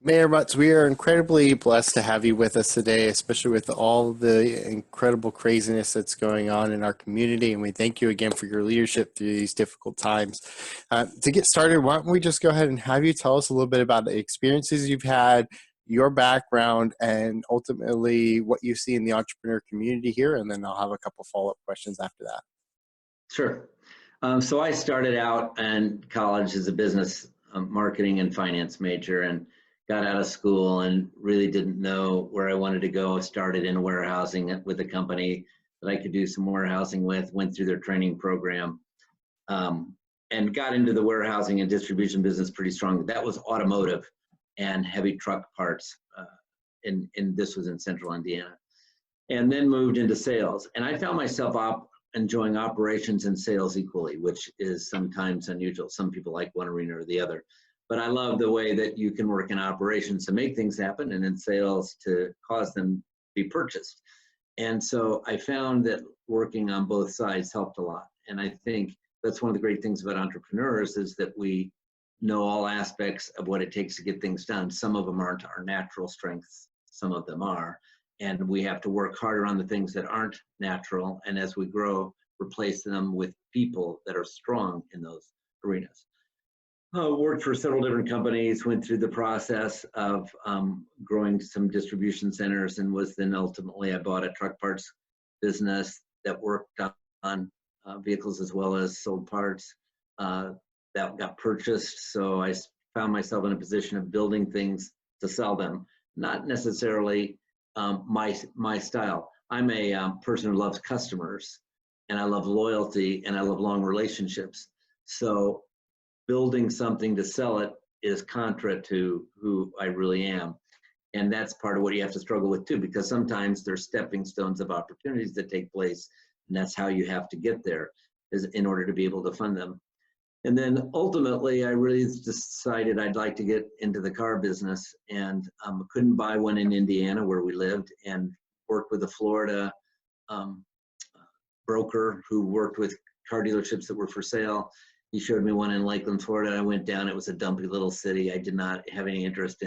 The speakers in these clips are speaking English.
Mayor Mutz, we are incredibly blessed to have you with us today, especially with all the incredible craziness that's going on in our community. And we thank you again for your leadership through these difficult times. To get started, why don't we just go ahead and have you tell us a little bit about the experiences you've had, your background, and ultimately what you see in the entrepreneur community here. And then I'll have a couple follow-up questions after that. Sure. So I started out in college as a business marketing and finance major and got out of school and really didn't know where I wanted to go. Started in warehousing with a company that I could do some warehousing with, went through their training program, and got into the warehousing and distribution business pretty strong. That was automotive and heavy truck parts, and this was in central Indiana. And then moved into sales. And I found myself enjoying operations and sales equally, which is sometimes unusual. Some people like one arena or the other. But I love the way that you can work in operations to make things happen and in sales to cause them to be purchased. And so I found that working on both sides helped a lot. And I think that's one of the great things about entrepreneurs is that we know all aspects of what it takes to get things done. Some of them aren't our natural strengths, some of them are. And we have to work harder on the things that aren't natural. And as we grow, replace them with people that are strong in those arenas. Worked for several different companies, went through the process of growing some distribution centers, and was then ultimately I bought a truck parts business that worked on vehicles as well as sold parts that got purchased. So I found myself in a position of building things to sell them, not necessarily my style. I'm a person who loves customers, and I love loyalty, and I love long relationships. So building something to sell it is contra to who I really am. And that's part of what you have to struggle with too, because sometimes there's stepping stones of opportunities that take place, and that's how you have to get there, is in order to be able to fund them. And then ultimately, I really decided I'd like to get into the car business, and couldn't buy one in Indiana where we lived, and worked with a Florida broker who worked with car dealerships that were for sale. He showed me one in Lakeland, Florida. I went down. It was a dumpy little city. I did not have any interest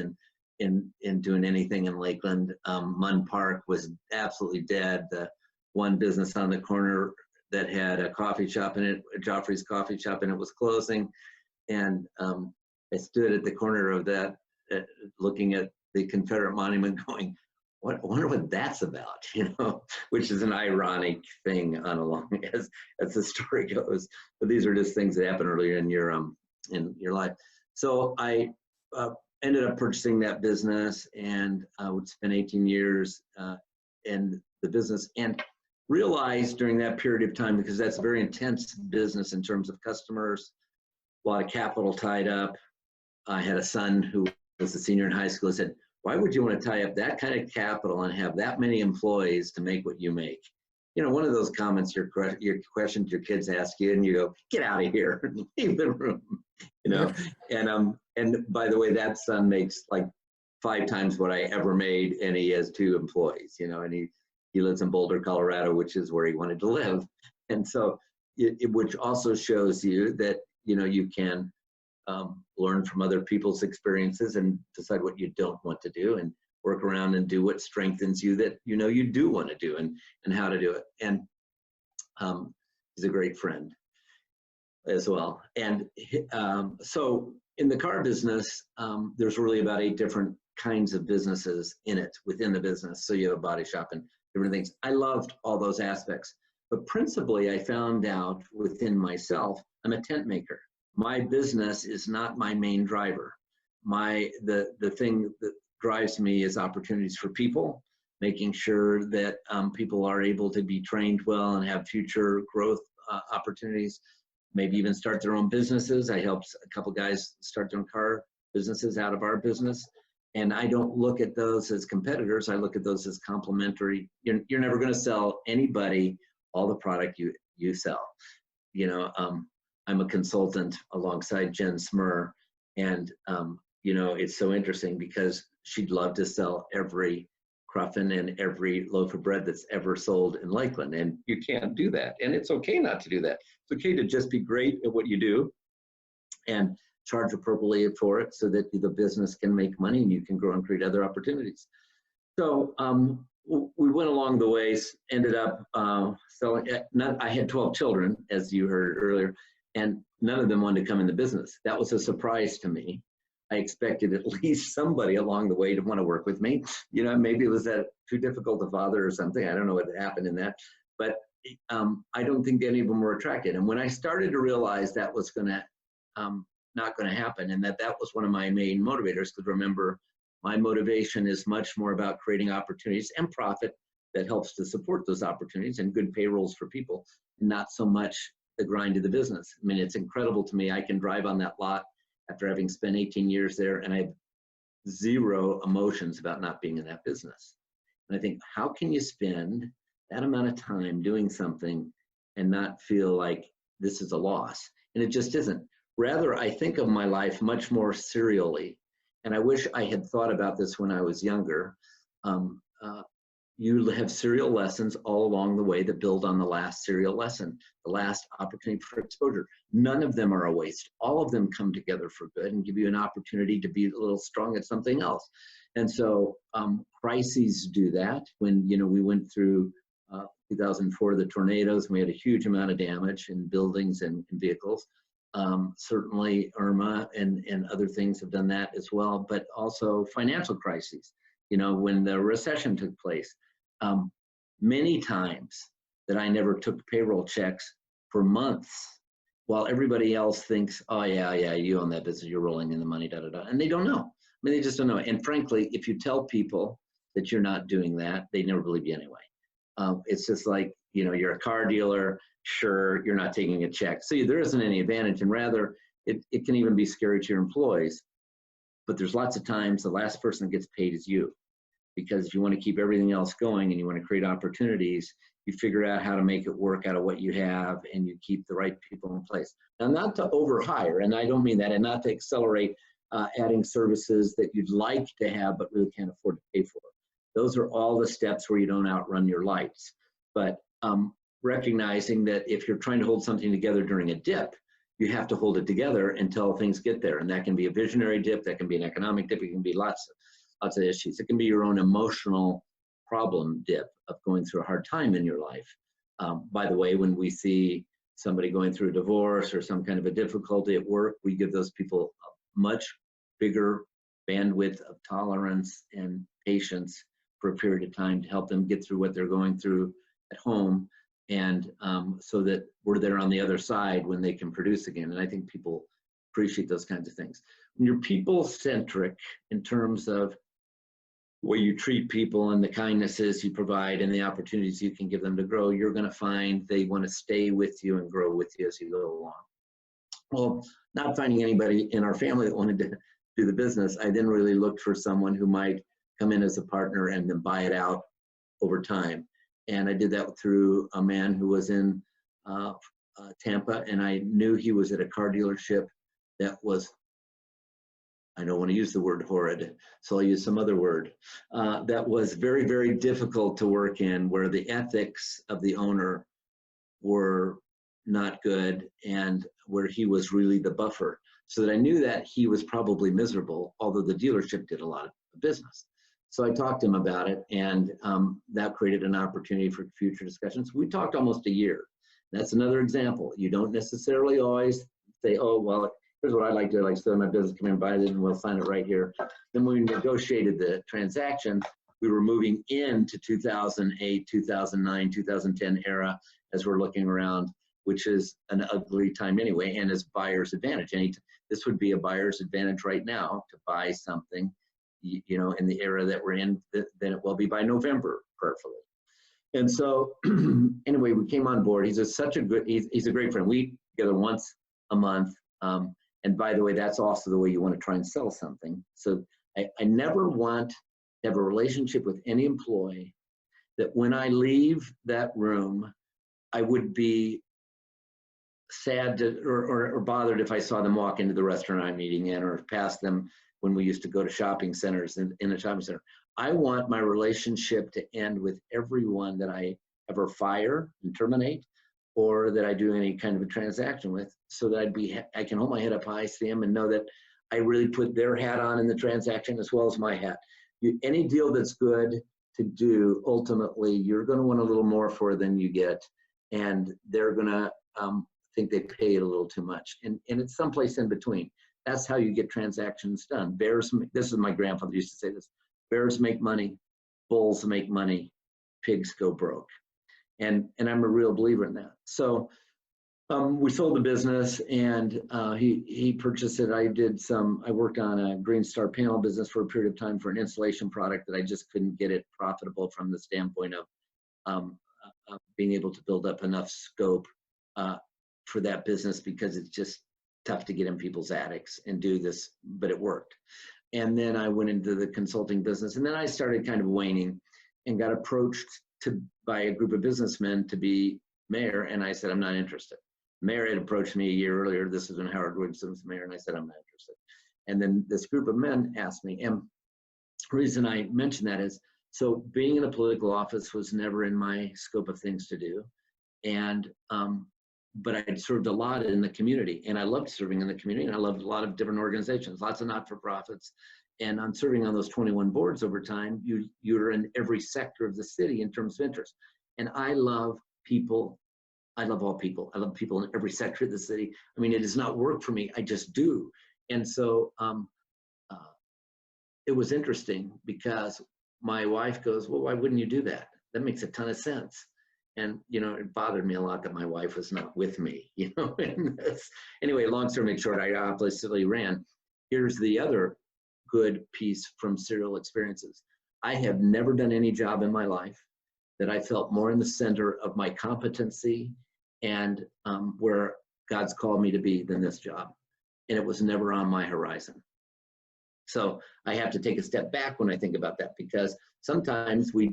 in doing anything in Lakeland. Munn Park was absolutely dead. The one business on the corner that had a coffee shop in it, Joffrey's coffee shop, and it was closing. And I stood at the corner of that, looking at the Confederate monument going, I wonder what that's about, which is an ironic thing on along as the story goes. But these are just things that happen earlier in your life. So I ended up purchasing that business, and would spend 18 years in the business, and realized during that period of time, because that's a very intense business in terms of customers, a lot of capital tied up. I had a son who was a senior in high school. I said, why would you want to tie up that kind of capital and have that many employees to make what you make? One of those comments, your questions your kids ask you, and you go, get out of here, leave the room, And by the way, that son makes like 5 times what I ever made, and he has 2 employees, and he lives in Boulder, Colorado, which is where he wanted to live. And so, which also shows you that, you can learn from other people's experiences and decide what you don't want to do, and work around and do what strengthens you that you do want to do, and how to do it. And he's a great friend as well. And so in the car business, there's really about 8 different kinds of businesses in it within the business. So you have a body shop and different things. I loved all those aspects, but principally I found out within myself, I'm a tent maker. My business is not my main driver. The thing that drives me is opportunities for people, making sure that people are able to be trained well and have future growth opportunities, maybe even start their own businesses. I helped a couple guys start their own car businesses out of our business. And I don't look at those as competitors. I look at those as complementary. You're never going to sell anybody all the product you sell. I'm a consultant alongside Jen Smur, and it's so interesting because she'd love to sell every cruffin and every loaf of bread that's ever sold in Lakeland, and you can't do that. And it's okay not to do that. It's okay to just be great at what you do and charge appropriately for it so that the business can make money and you can grow and create other opportunities. So we went along the ways, ended up selling. I had 12 children, as you heard earlier, and none of them wanted to come in the business. That was a surprise to me. I expected at least somebody along the way to want to work with me. You know, maybe it was that too difficult to father or something. I don't know what happened in that, but I don't think any of them were attracted. And when I started to realize that was going to not going to happen, and that was one of my main motivators, because remember, my motivation is much more about creating opportunities and profit that helps to support those opportunities and good payrolls for people, not so much the grind of the business. I mean, it's incredible to me. I can drive on that lot after having spent 18 years there, and I have zero emotions about not being in that business. And I think, how can you spend that amount of time doing something and not feel like this is a loss? And it just isn't. Rather, I think of my life much more serially. And I wish I had thought about this when I was younger. You have serial lessons all along the way that build on the last serial lesson, the last opportunity for exposure. None of them are a waste. All of them come together for good and give you an opportunity to be a little strong at something else. And so crises do that. When, you know, we went through 2004, the tornadoes, and we had a huge amount of damage in buildings and vehicles. Certainly Irma and other things have done that as well, but also financial crises. You know, when the recession took place, many times that I never took payroll checks for months while everybody else thinks, oh yeah, you own that business, you're rolling in the money, da, da, da. And they don't know. I mean, they just don't know. And frankly, if you tell people that you're not doing that, they never believe you anyway. It's just like, you know, you're a car dealer, sure, you're not taking a check. So there isn't any advantage, and rather it can even be scary to your employees. But there's lots of times the last person that gets paid is you, because if you want to keep everything else going and you want to create opportunities, you figure out how to make it work out of what you have, and you keep the right people in place. Now, not to overhire, and I don't mean that, and not to accelerate adding services that you'd like to have but really can't afford to pay for. Those are all the steps where you don't outrun your lights. But recognizing that if you're trying to hold something together during a dip, you have to hold it together until things get there. And that can be a visionary dip, that can be an economic dip, it can be lots of issues. It can be your own emotional problem dip of going through a hard time in your life. By the way, when we see somebody going through a divorce or some kind of a difficulty at work, we give those people a much bigger bandwidth of tolerance and patience for a period of time to help them get through what they're going through at home, and so that we're there on the other side when they can produce again. And I think people appreciate those kinds of things. When you're people-centric in terms of the way you treat people and the kindnesses you provide and the opportunities you can give them to grow, you're going to find they want to stay with you and grow with you as you go along. Well, not finding anybody in our family that wanted to do the business, I then really looked for someone who might come in as a partner and then buy it out over time. And I did that through a man who was in Tampa, and I knew he was at a car dealership that was, I don't want to use the word horrid, so I'll use some other word, that was very, very difficult to work in, where the ethics of the owner were not good and where he was really the buffer. So that I knew that he was probably miserable, although the dealership did a lot of business. So I talked to him about it, and that created an opportunity for future discussions. We talked almost a year. That's another example. You don't necessarily always say, oh, well, here's what I'd like to do. I'd like to start my business, come in and buy it, and we'll sign it right here. Then when we negotiated the transaction, we were moving into 2008, 2009, 2010 era as we're looking around, which is an ugly time anyway, and is buyer's advantage. This would be a buyer's advantage right now to buy something, you know, in the era that we're in, then it will be by November, prayerfully. And so anyway, we came on board. He's a great friend. We eat together once a month. And by the way, that's also the way you want to try and sell something. So I never want to have a relationship with any employee that when I leave that room, I would be sad or bothered if I saw them walk into the restaurant I'm eating in, or pass them when we used to go to shopping centers in a shopping center. I want my relationship to end with everyone that I ever fire and terminate, or that I do any kind of a transaction with, so that I can hold my head up high, see them, and know that I really put their hat on in the transaction as well as my hat. Any deal that's good to do, ultimately, you're going to want a little more for than you get, and they're going to think they pay it a little too much. And it's someplace in between. That's how you get transactions done. This is my grandfather used to say this: bears make money, bulls make money, pigs go broke. And I'm a real believer in that. So we sold the business, and he purchased it. I worked on a Green Star panel business for a period of time for an insulation product that I just couldn't get it profitable from the standpoint of being able to build up enough scope for that business, because it's just tough to get in people's attics and do this, but it worked. And then I went into the consulting business, and then I started kind of waning and got approached by a group of businessmen to be mayor, and I said, I'm not interested. Mayor had approached me a year earlier. This is when Howard Williamson was mayor, and I said, I'm not interested. And then this group of men asked me, and the reason I mention that is, so being in a political office was never in my scope of things to do. And, but I'd served a lot in the community, and I loved serving in the community, and I loved a lot of different organizations, lots of not-for-profits. And I'm serving on those 21 boards over time. You're in every sector of the city in terms of interest. And I love people. I love all people. I love people in every sector of the city. I mean, it does not work for me. I just do. And so it was interesting, because my wife goes, well, why wouldn't you do that? That makes a ton of sense. And, it bothered me a lot that my wife was not with me, Anyway, long story short, I obviously ran. Here's the other good piece from serial experiences. I have never done any job in my life that I felt more in the center of my competency and where God's called me to be than this job. And it was never on my horizon. So I have to take a step back when I think about that, because sometimes we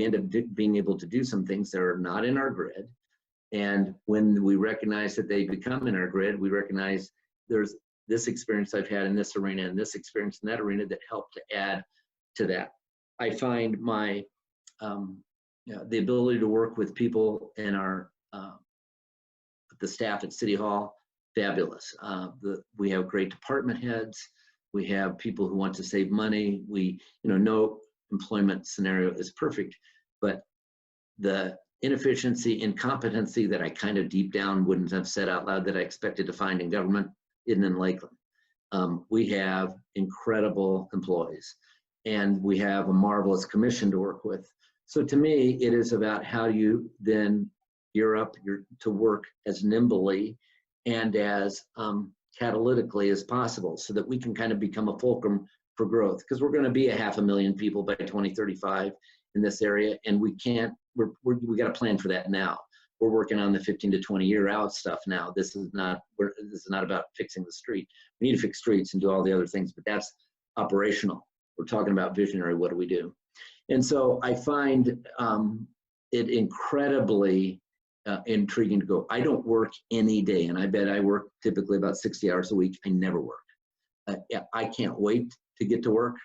end up being able to do some things that are not in our grid. And when we recognize that they become in our grid, we recognize there's this experience I've had in this arena and this experience in that arena that helped to add to that. I find my, the ability to work with people in our, the staff at City Hall, fabulous. We have great department heads. We have people who want to save money. No employment scenario is perfect, but the inefficiency, incompetency that I kind of deep down wouldn't have said out loud that I expected to find in government isn't in Lakeland. We have incredible employees, and we have a marvelous commission to work with. So to me, it is about how you then gear up to work as nimbly and as catalytically as possible, so that we can kind of become a fulcrum for growth, because we're going to be 500,000 people by 2035 in this area, and we got to plan for that now. We're working on the 15 to 20 year out stuff now. This is not about fixing the street. We need to fix streets and do all the other things, but that's operational. We're talking about visionary. What do we do? And so I find it incredibly intriguing to go. I don't work any day, and I bet I work typically about 60 hours a week. I never work. I can't wait to get to work.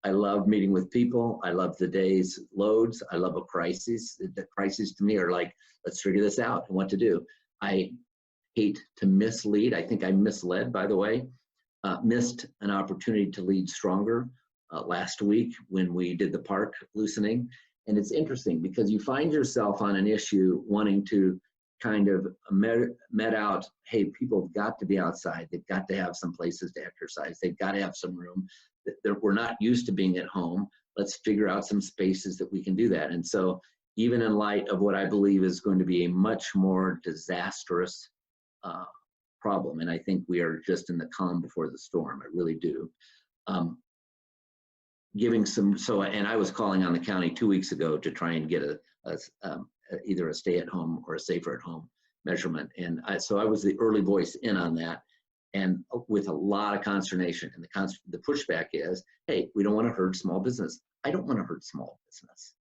I love meeting with people. I love the day's loads. I love a crisis. The crises to me are like, let's figure this out and what to do. I hate to mislead. I think I misled, by the way, missed an opportunity to lead stronger last week when we did the park loosening. And it's interesting because you find yourself on an issue wanting to kind of met out, hey, people have got to be outside. They've got to have some places to exercise. They've got to have some room. We're not used to being at home. Let's figure out some spaces that we can do that. And so even in light of what I believe is going to be a much more disastrous problem, and I think we are just in the calm before the storm, I really do. And I was calling on the county 2 weeks ago to try and get either a stay-at-home or a safer-at-home measurement. And so I was the early voice in on that, and with a lot of consternation. And the pushback is, hey, we don't want to hurt small business. I don't want to hurt small business.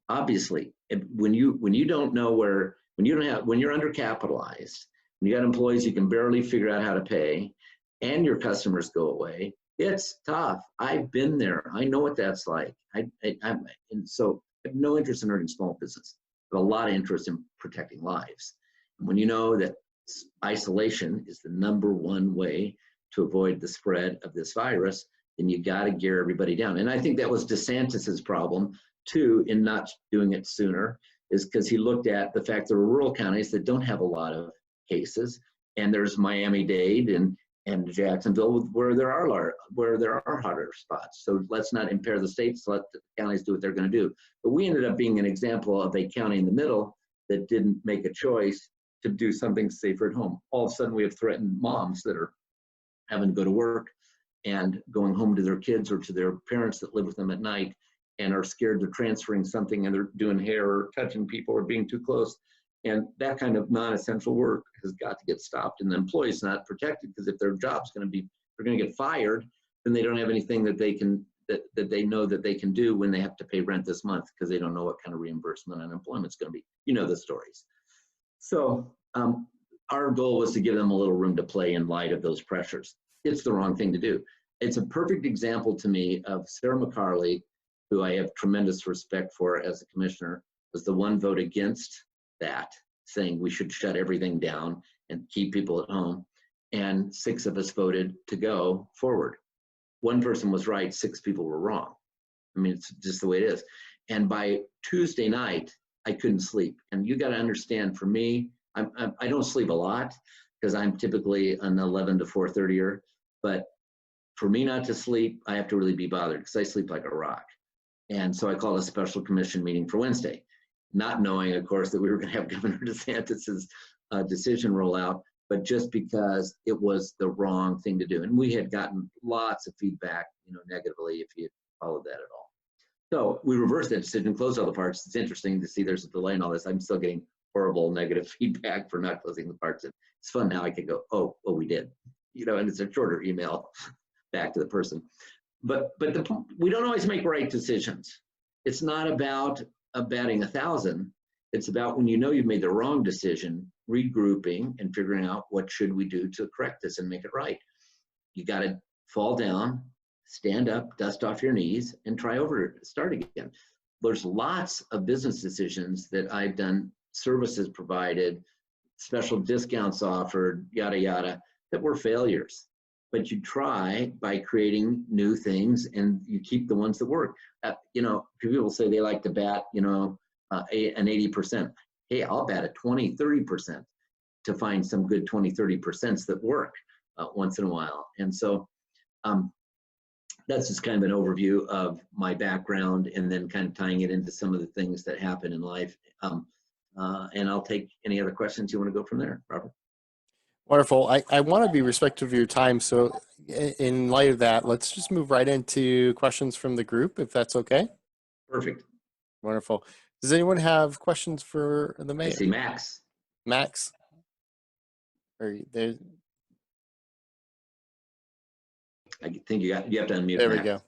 Obviously, when you don't know when you're undercapitalized, when you got employees you can barely figure out how to pay, and your customers go away, it's tough. I've been there. I know what that's like. And so I have no interest in hurting small business. but a lot of interest in protecting lives. And when you know that isolation is the #1 way to avoid the spread of this virus, then you got to gear everybody down. And I think that was DeSantis's problem too in not doing it sooner, is because he looked at the fact there are rural counties that don't have a lot of cases, and there's Miami-Dade and Jacksonville where there are hotter spots. So let's not impair the states, let the counties do what they're going to do. But we ended up being an example of a county in the middle that didn't make a choice to do something safer at home. All of a sudden we have threatened moms that are having to go to work and going home to their kids or to their parents that live with them at night and are scared they're transferring something and they're doing hair or touching people or being too close. And that kind of non-essential work has got to get stopped, and the employee's not protected, because if their job's going to be, they're going to get fired, then they don't have anything that they can, that they know that they can do when they have to pay rent this month, because they don't know what kind of reimbursement unemployment's going to be. You know the stories. So our goal was to give them a little room to play in light of those pressures. It's the wrong thing to do. It's a perfect example to me of Sarah McCarley, who I have tremendous respect for as a commissioner, was the one vote against that, saying we should shut everything down and keep people at home. And 6 of us voted to go forward. One person was right, 6 people were wrong. I mean, it's just the way it is. And by Tuesday night, I couldn't sleep. And you got to understand, for me, I don't sleep a lot because I'm typically an 11 to 4:30er. But for me not to sleep, I have to really be bothered, because I sleep like a rock. And so I called a special commission meeting for Wednesday, not knowing, of course, that we were going to have Governor DeSantis's decision roll out, but just because it was the wrong thing to do. And we had gotten lots of feedback, negatively, if you followed that at all. So we reversed that decision, closed all the parks. It's interesting to see there's a delay in all this. I'm still getting horrible negative feedback for not closing the parks. And it's fun now. I can go, oh, we did, and it's a shorter email back to the person. But we don't always make right decisions. It's not about batting 1,000. It's about, when you've made the wrong decision, regrouping and figuring out what should we do to correct this and make it right. You got to fall down, stand up, dust off your knees, and try over, start again. There's lots of business decisions that I've done, services provided, special discounts offered, yada, yada, that were failures. But you try by creating new things, and you keep the ones that work. People say they like to bat, an 80%. Hey, I'll bat a 20, 30% to find some good 20, 30% that work once in a while. And so that's just kind of an overview of my background, and then kind of tying it into some of the things that happen in life. And I'll take any other questions you want to go from there, Robert. Wonderful. I want to be respectful of your time. So in light of that, let's just move right into questions from the group, if that's okay. Perfect. Wonderful. Does anyone have questions for the mayor? I see Max. Max? Are you there? I think you have to unmute. There Max. we go.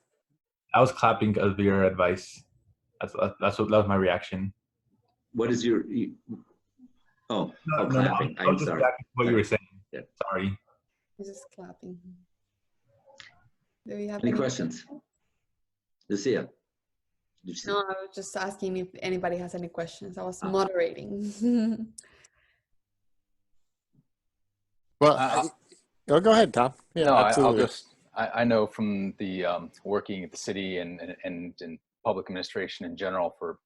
I was clapping because of your advice. That was my reaction. What is your? Clapping. I'm sorry. What you were saying. Yeah. Sorry. Just clapping. Do we have any questions? Lucia. No, I was just asking if anybody has any questions. I was moderating. Well, go ahead, Tom. Yeah, no, absolutely. I know from the working at the city and in public administration in general for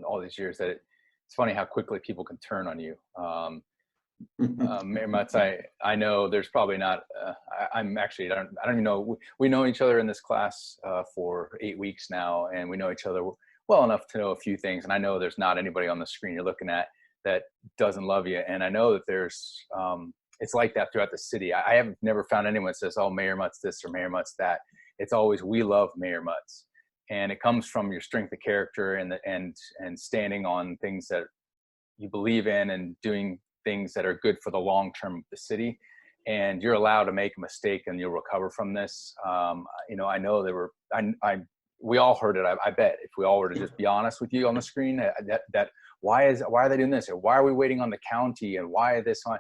all these years that it's funny how quickly people can turn on you. Mayor Mutz, I know there's probably not, I don't even know, we know each other in this class for 8 weeks now, and we know each other well enough to know a few things. And I know there's not anybody on the screen you're looking at that doesn't love you. And I know that there's, it's like that throughout the city. I have never found anyone that says, oh, Mayor Mutz this or Mayor Mutz that. It's always, we love Mayor Mutz. And it comes from your strength of character and standing on things that you believe in and doing things that are good for the long term of the city. And you're allowed to make a mistake and you'll recover from this. I know there were, we all heard it. I bet if we all were to just be honest with you on the screen, that why are they doing this? Or why are we waiting on the county? And why is this on?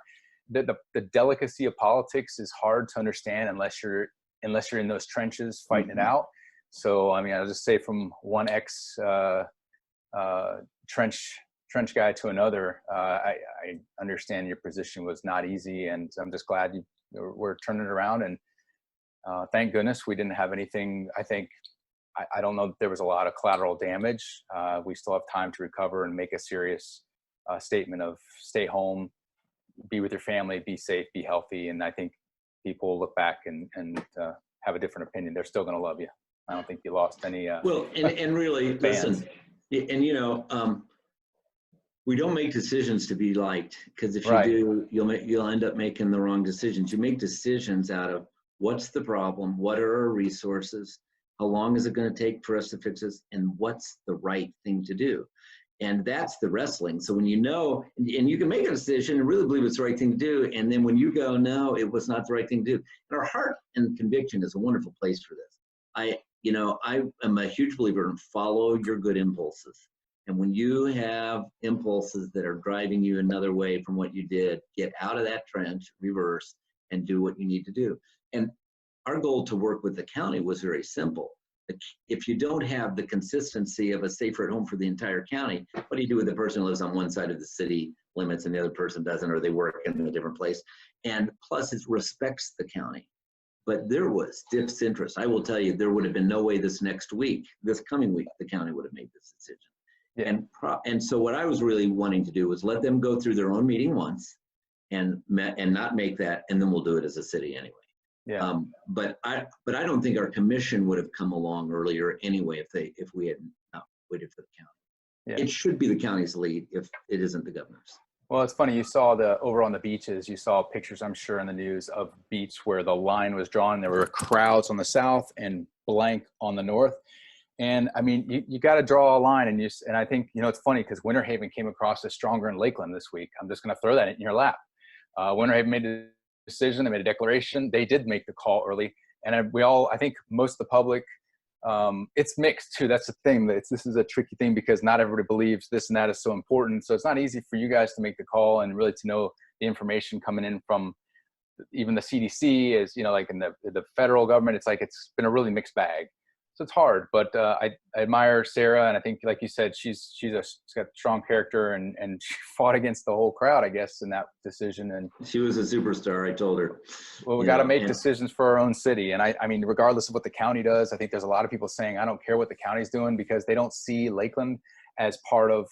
The delicacy of politics is hard to understand unless you're in those trenches fighting it out. So, I mean, I'll just say from one trench trench guy to another, I understand your position was not easy, and I'm just glad we're turning it around. And thank goodness we didn't have anything. I don't know that there was a lot of collateral damage. We still have time to recover and make a serious statement of stay home, be with your family, be safe, be healthy. And I think people will look back and have a different opinion. They're still going to love you. I don't think you lost any. Well, and really, fans. listen, and we don't make decisions to be liked, because if you Right. do, you'll end up making the wrong decisions. You make decisions out of what's the problem, what are our resources, how long is it going to take for us to fix this, and what's the right thing to do. And that's the wrestling. So when you know, and you can make a decision and really believe it's the right thing to do, and then when you go, no, it was not the right thing to do. And our heart and conviction is a wonderful place for this. I am a huge believer in follow your good impulses. And when you have impulses that are driving you another way from what you did, get out of that trench, reverse, and do what you need to do. And our goal to work with the county was very simple. If you don't have the consistency of a safer at home for the entire county, what do you do with the person who lives on one side of the city limits and the other person doesn't, or they work in a different place? And plus, it respects the county. But there was disinterest. I will tell you, there would have been no way this coming week, the county would have made this decision. Yeah. And so what I was really wanting to do was let them go through their own meeting once and not make that, and then we'll do it as a city anyway. Yeah. But I don't think our commission would have come along earlier anyway if we had not waited for the county. Yeah. It should be the county's lead if it isn't the governor's. Well, it's funny. You saw over on the beaches, you saw pictures, I'm sure, in the news of beach where the line was drawn. There were crowds on the south and blank on the north. And I mean, you got to draw a line, and I think, it's funny because Winter Haven came across as stronger in Lakeland this week. I'm just going to throw that in your lap. Winter Haven made a decision. They made a declaration. They did make the call early. And I think most of the public, it's mixed too. That's the thing. This is a tricky thing because not everybody believes this and that is so important. So it's not easy for you guys to make the call and really to know the information coming in from even the CDC is, like in the federal government. It's been a really mixed bag. So it's hard, but I admire Sarah, and I think, like you said, she's got strong character, and she fought against the whole crowd, I guess, in that decision. And she was a superstar. I told her. Well, we got to make decisions for our own city, and I mean, regardless of what the county does, I think there's a lot of people saying I don't care what the county's doing because they don't see Lakeland as part of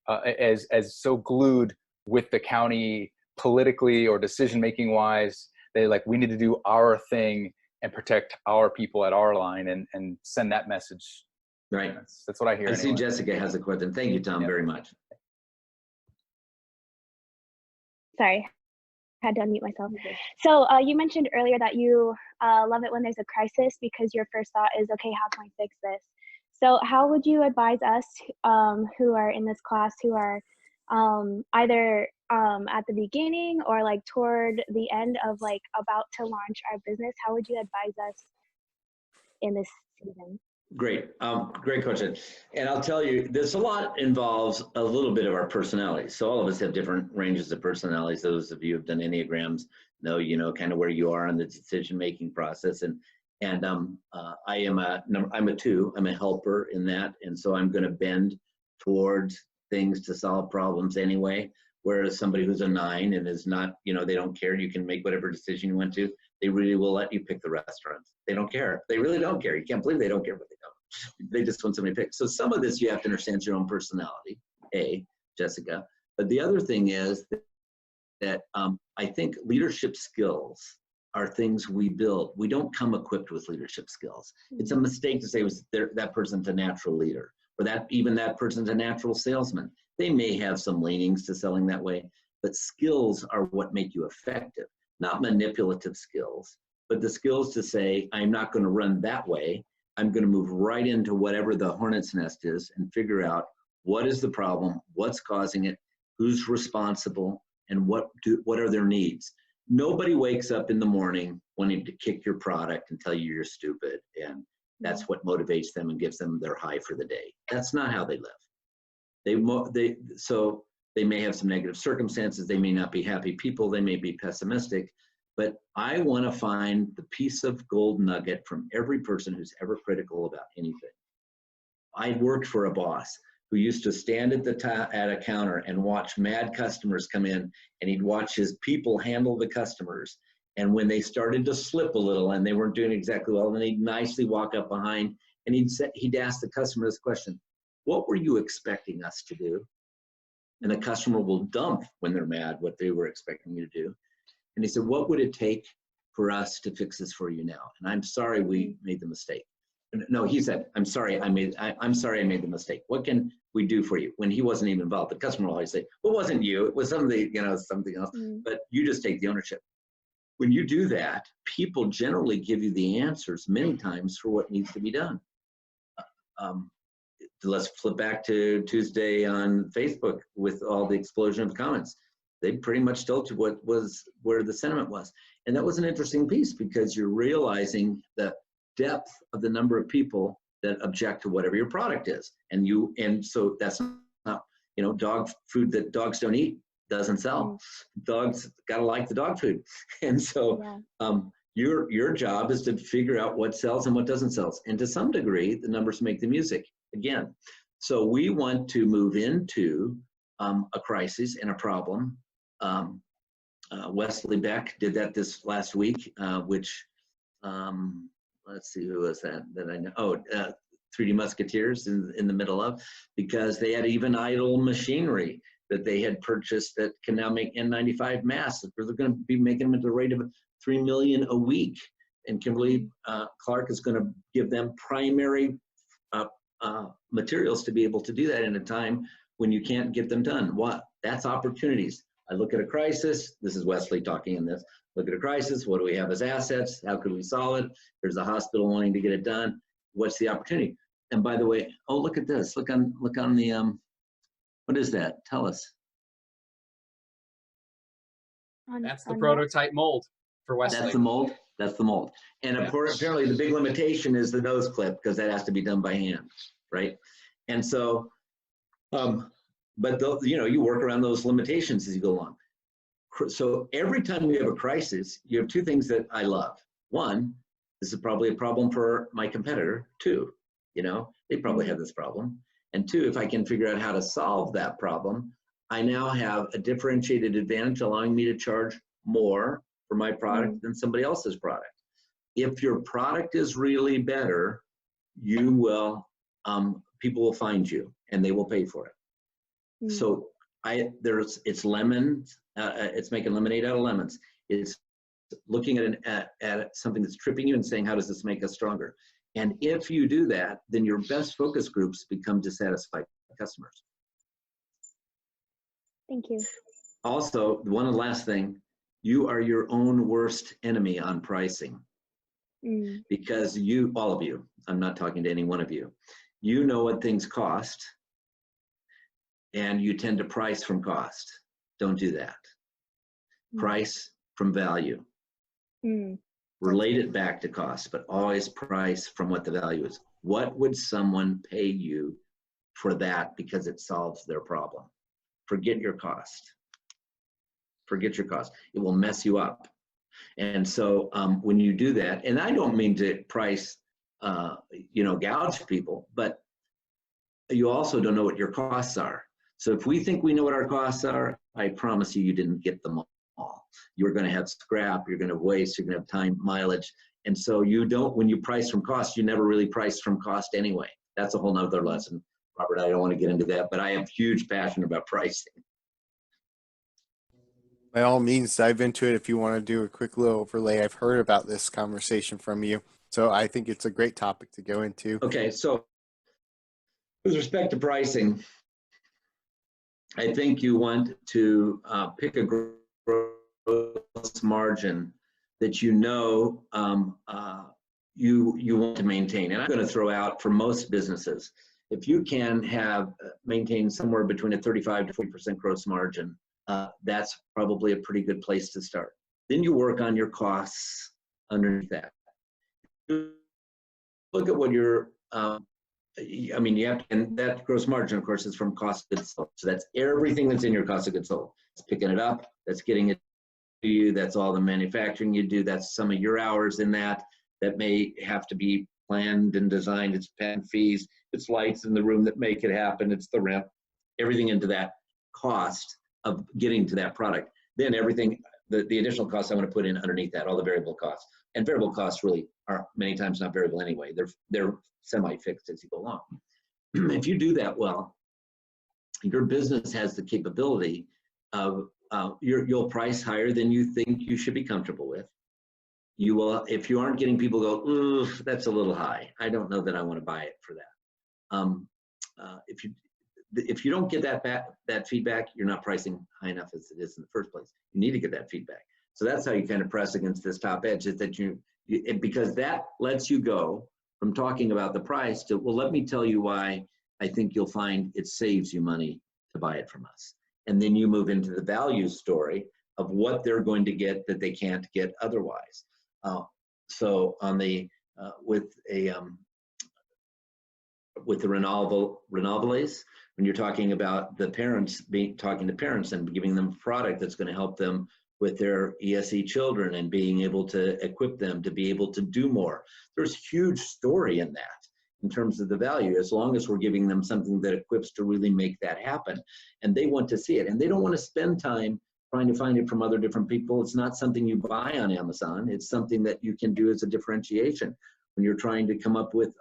as so glued with the county politically or decision making wise. We need to do our thing and protect our people at our line and send that message. Right. That's what I hear. I see Jessica has a question. Thank you, Tom, very much. Sorry, I had to unmute myself. So you mentioned earlier that you love it when there's a crisis because your first thought is, okay, how can I fix this? So how would you advise us who are in this class who are either at the beginning or toward the end of about to launch our business? How would you advise us in this season? Great. Great question. And I'll tell you, this a lot involves a little bit of our personalities. So all of us have different ranges of personalities. Those of you who have done Enneagrams know, kind of where you are in the decision-making process. And I'm a 2. I'm a helper in that. And so I'm going to bend towards things to solve problems anyway. Whereas somebody who's a 9 and is not, they don't care. You can make whatever decision you want to. They really will let you pick the restaurants. They don't care. They really don't care. You can't believe they don't care what they don't. They just want somebody to pick. So some of this you have to understand your own personality, Jessica. But the other thing is that I think leadership skills are things we build. We don't come equipped with leadership skills. It's a mistake to say that person's a natural leader, or that person's a natural salesman. They may have some leanings to selling that way, but skills are what make you effective. Not manipulative skills, but the skills to say, I'm not going to run that way. I'm going to move right into whatever the hornet's nest is and figure out what is the problem, what's causing it, who's responsible, and what are their needs. Nobody wakes up in the morning wanting to kick your product and tell you you're stupid, and that's what motivates them and gives them their high for the day. That's not how they live. So they may have some negative circumstances. They may not be happy people. They may be pessimistic. But I want to find the piece of gold nugget from every person who's ever critical about anything. I worked for a boss who used to stand at a counter and watch mad customers come in, and he'd watch his people handle the customers. And when they started to slip a little and they weren't doing exactly well, then he'd nicely walk up behind and he'd ask the customer this question: what were you expecting us to do? And the customer will dump when they're mad what they were expecting you to do. And he said, what would it take for us to fix this for you now? And I'm sorry we made the mistake. No, he said, I'm sorry I made the mistake. What can we do for you? When he wasn't even involved, the customer will always say, well, it wasn't you, it was something, something else. But you just take the ownership. When you do that, people generally give you the answers many times for what needs to be done. Let's flip back to Tuesday on Facebook with all the explosion of comments. They pretty much told you where the sentiment was. And that was an interesting piece, because you're realizing the depth of the number of people that object to whatever your product is. And so that's not, dog food that dogs don't eat doesn't sell. Dogs gotta like the dog food. And so your job is to figure out what sells and what doesn't sell. And to some degree, the numbers make the music again. So we want to move into a crisis and a problem. Wesley Beck did that this last week, which, let's see, who was that I know? Oh, 3D Musketeers in the middle of, because they had even idle machinery that they had purchased that can now make N95 masks. They're going to be making them at the rate of 3 million a week. And Kimberly Clark is going to give them primary materials to be able to do that in a time when you can't get them done. That's opportunities. I look at a crisis. This is Wesley talking in this. Look at a crisis. What do we have as assets? How could we solve it? There's a hospital wanting to get it done. What's the opportunity? And by the way, oh, look at this. Look on the, what is that? Tell us. That's the prototype mold for Wesley. That's the mold. That's the mold. And of course, apparently the big limitation is the nose clip, because that has to be done by hand, right? And so, but you work around those limitations as you go along. So every time we have a crisis, you have two things that I love. One, this is probably a problem for my competitor. Two, they probably have this problem. And two, if I can figure out how to solve that problem, I now have a differentiated advantage, allowing me to charge more for my product than somebody else's product. If your product is really better, you will, people will find you and they will pay for it. So it's lemons, it's making lemonade out of lemons. It's looking at something that's tripping you and saying, how does this make us stronger? And if you do that, then your best focus groups become dissatisfied customers. Thank you. Also, one last thing, you are your own worst enemy on pricing. Because all of you, I'm not talking to any one of you, you know what things cost, and you tend to price from cost. Don't do that. Price from value. Relate it back to cost, but always price from what the value is. What would someone pay you for that because it solves their problem? Forget your cost. Forget your cost. It will mess you up. And so when you do that, and I don't mean to price, gouge people, but you also don't know what your costs are. So if we think we know what our costs are, I promise you didn't get them all. You're going to have scrap, you're going to have waste, you're going to have time, mileage. And so when you price from cost, you never really price from cost anyway. That's a whole nother lesson. Robert, I don't want to get into that, but I have huge passion about pricing. By all means, dive into it if you want to do a quick little overlay. I've heard about this conversation from you, so I think it's a great topic to go into. Okay, so with respect to pricing, I think you want to pick a gross margin that you want to maintain. And I'm going to throw out, for most businesses, if you can maintain somewhere between a 35 to 40% gross margin, that's probably a pretty good place to start. Then you work on your costs underneath that. Look at what your, you have to, and that gross margin, of course, is from cost of goods sold. So that's everything that's in your cost of goods sold. It's picking it up, that's getting it to you, that's all the manufacturing you do, that's some of your hours in that may have to be planned and designed, it's pen fees, it's lights in the room that make it happen, it's the rent, everything into that cost of getting to that product. Then everything, the additional costs I want to put in underneath that, all the variable costs. And variable costs really are many times not variable anyway. They're semi-fixed as you go along. If you do that well, your business has the capability of you'll price higher than you think you should be comfortable with. You will, if you aren't getting people go, ooh, that's a little high, I don't know that I want to buy it for that. If you don't get that feedback, you're not pricing high enough as it is in the first place. You need to get that feedback. So that's how you kind of press against this top edge, is that because that lets you go from talking about the price to, well, let me tell you why I think you'll find it saves you money to buy it from us. And then you move into the value story of what they're going to get that they can't get otherwise. So on the with the renovables, when you're talking about the parents talking to parents and giving them a product that's going to help them with their ESE children and being able to equip them to be able to do more, there's huge story in that in terms of the value, as long as we're giving them something that equips to really make that happen. And they want to see it, and they don't want to spend time trying to find it from other different people. It's not something you buy on Amazon. It's something that you can do as a differentiation when you're trying to come up with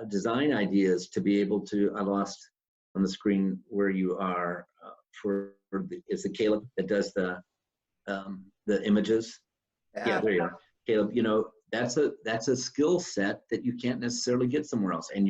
design ideas to be able to, I lost on the screen where you are is it Caleb that does the images? Yeah, there you are. Caleb, you know, that's a skill set that you can't necessarily get somewhere else. And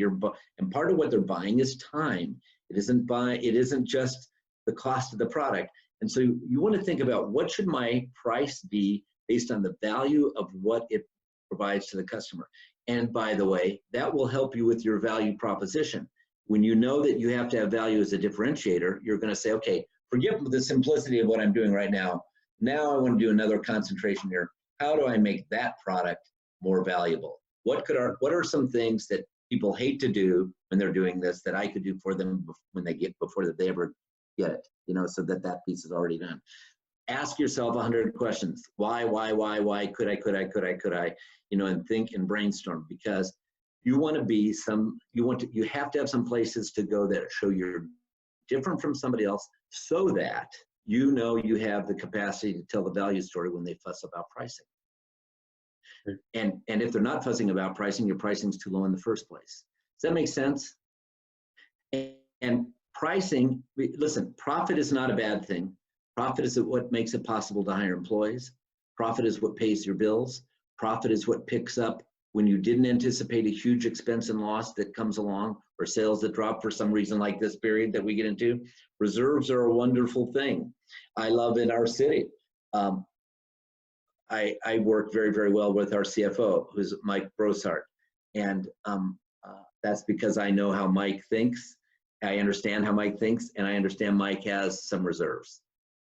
part of what they're buying is time. It isn't just the cost of the product. And so you want to think about, what should my price be based on the value of what it provides to the customer. And by the way, that will help you with your value proposition. When you know that you have to have value as a differentiator, you're going to say, okay, forget the simplicity of what I'm doing right now. Now I want to do another concentration here. How do I make that product more valuable? What are some things that people hate to do when they're doing this that I could do for them before they ever get it, you know, so that piece is already done. Ask yourself 100 questions. Why, could I, you know, and think and brainstorm, because you want to be you have to have some places to go that show you're different from somebody else, so that you know you have the capacity to tell the value story when they fuss about pricing. And if they're not fussing about pricing, your pricing's too low in the first place. Does that make sense? And pricing, listen, profit is not a bad thing. Profit is what makes it possible to hire employees. Profit is what pays your bills. Profit is what picks up when you didn't anticipate a huge expense and loss that comes along, or sales that drop for some reason, like this period that we get into. Reserves are a wonderful thing. I love in our city. I work very, very well with our CFO, who's Mike Brossart. And that's because I know how Mike thinks. I understand how Mike thinks, and I understand Mike has some reserves.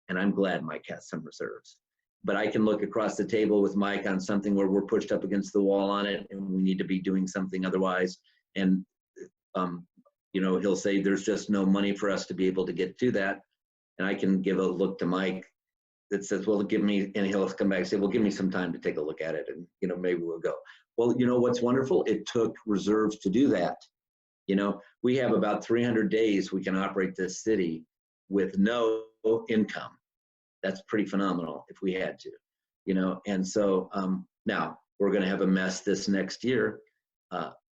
And I'm glad Mike has some reserves. But I can look across the table with Mike on something where we're pushed up against the wall on it and we need to be doing something otherwise. And, you know, he'll say there's just no money for us to be able to get to that. And I can give a look to Mike that says, well, give me, and he'll come back and say, well, give me some time to take a look at it. And, you know, maybe we'll go. Well, you know what's wonderful? It took reserves to do that. You know, we have about 300 days we can operate this city with no income. That's pretty phenomenal if we had to, you know. And so now we're going to have a mess this next year.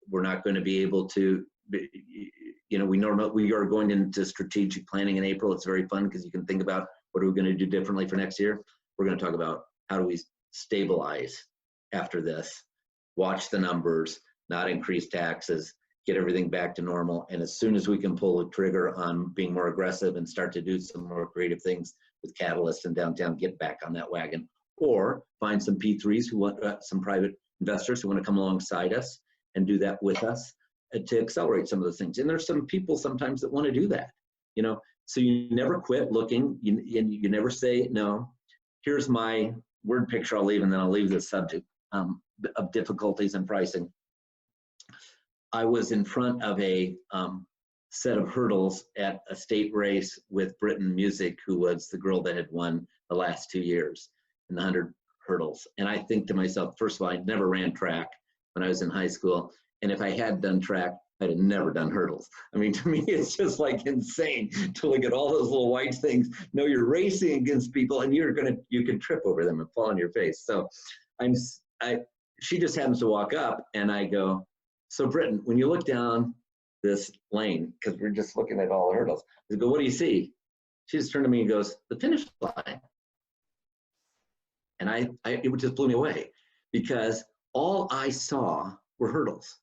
We're not going to be able to, you know, we are going into strategic planning in April. It's very fun because you can think about what are we going to do differently for next year. We're going to talk about how do we stabilize after this, watch the numbers, not increase taxes, get everything back to normal. And as soon as we can pull the trigger on being more aggressive and start to do some more creative things with Catalyst and downtown, get back on that wagon, or find some P3s who want some private investors who want to come alongside us and do that with us to accelerate some of those things. And there's some people sometimes that want to do that, you know. So you never quit looking, you never say no. Here's my word picture I'll leave, and then I'll leave this subject of difficulties in pricing. I was in front of a set of hurdles at a state race with Britain Music, who was the girl that had won the last 2 years in the 100 hurdles. And I think to myself, first of all, I never ran track. when I was in high school. And if I had done track, I'd have never done hurdles. I mean, to me, it's just like insane to look at all those little white things. No, you're racing against people, and you can trip over them and fall on your face. So she just happens to walk up, and I go, so Britton, when you look down this lane, because we're just looking at all the hurdles, I go, what do you see? She just turned to me and goes, the finish line. And it just blew me away, because all I saw were hurdles.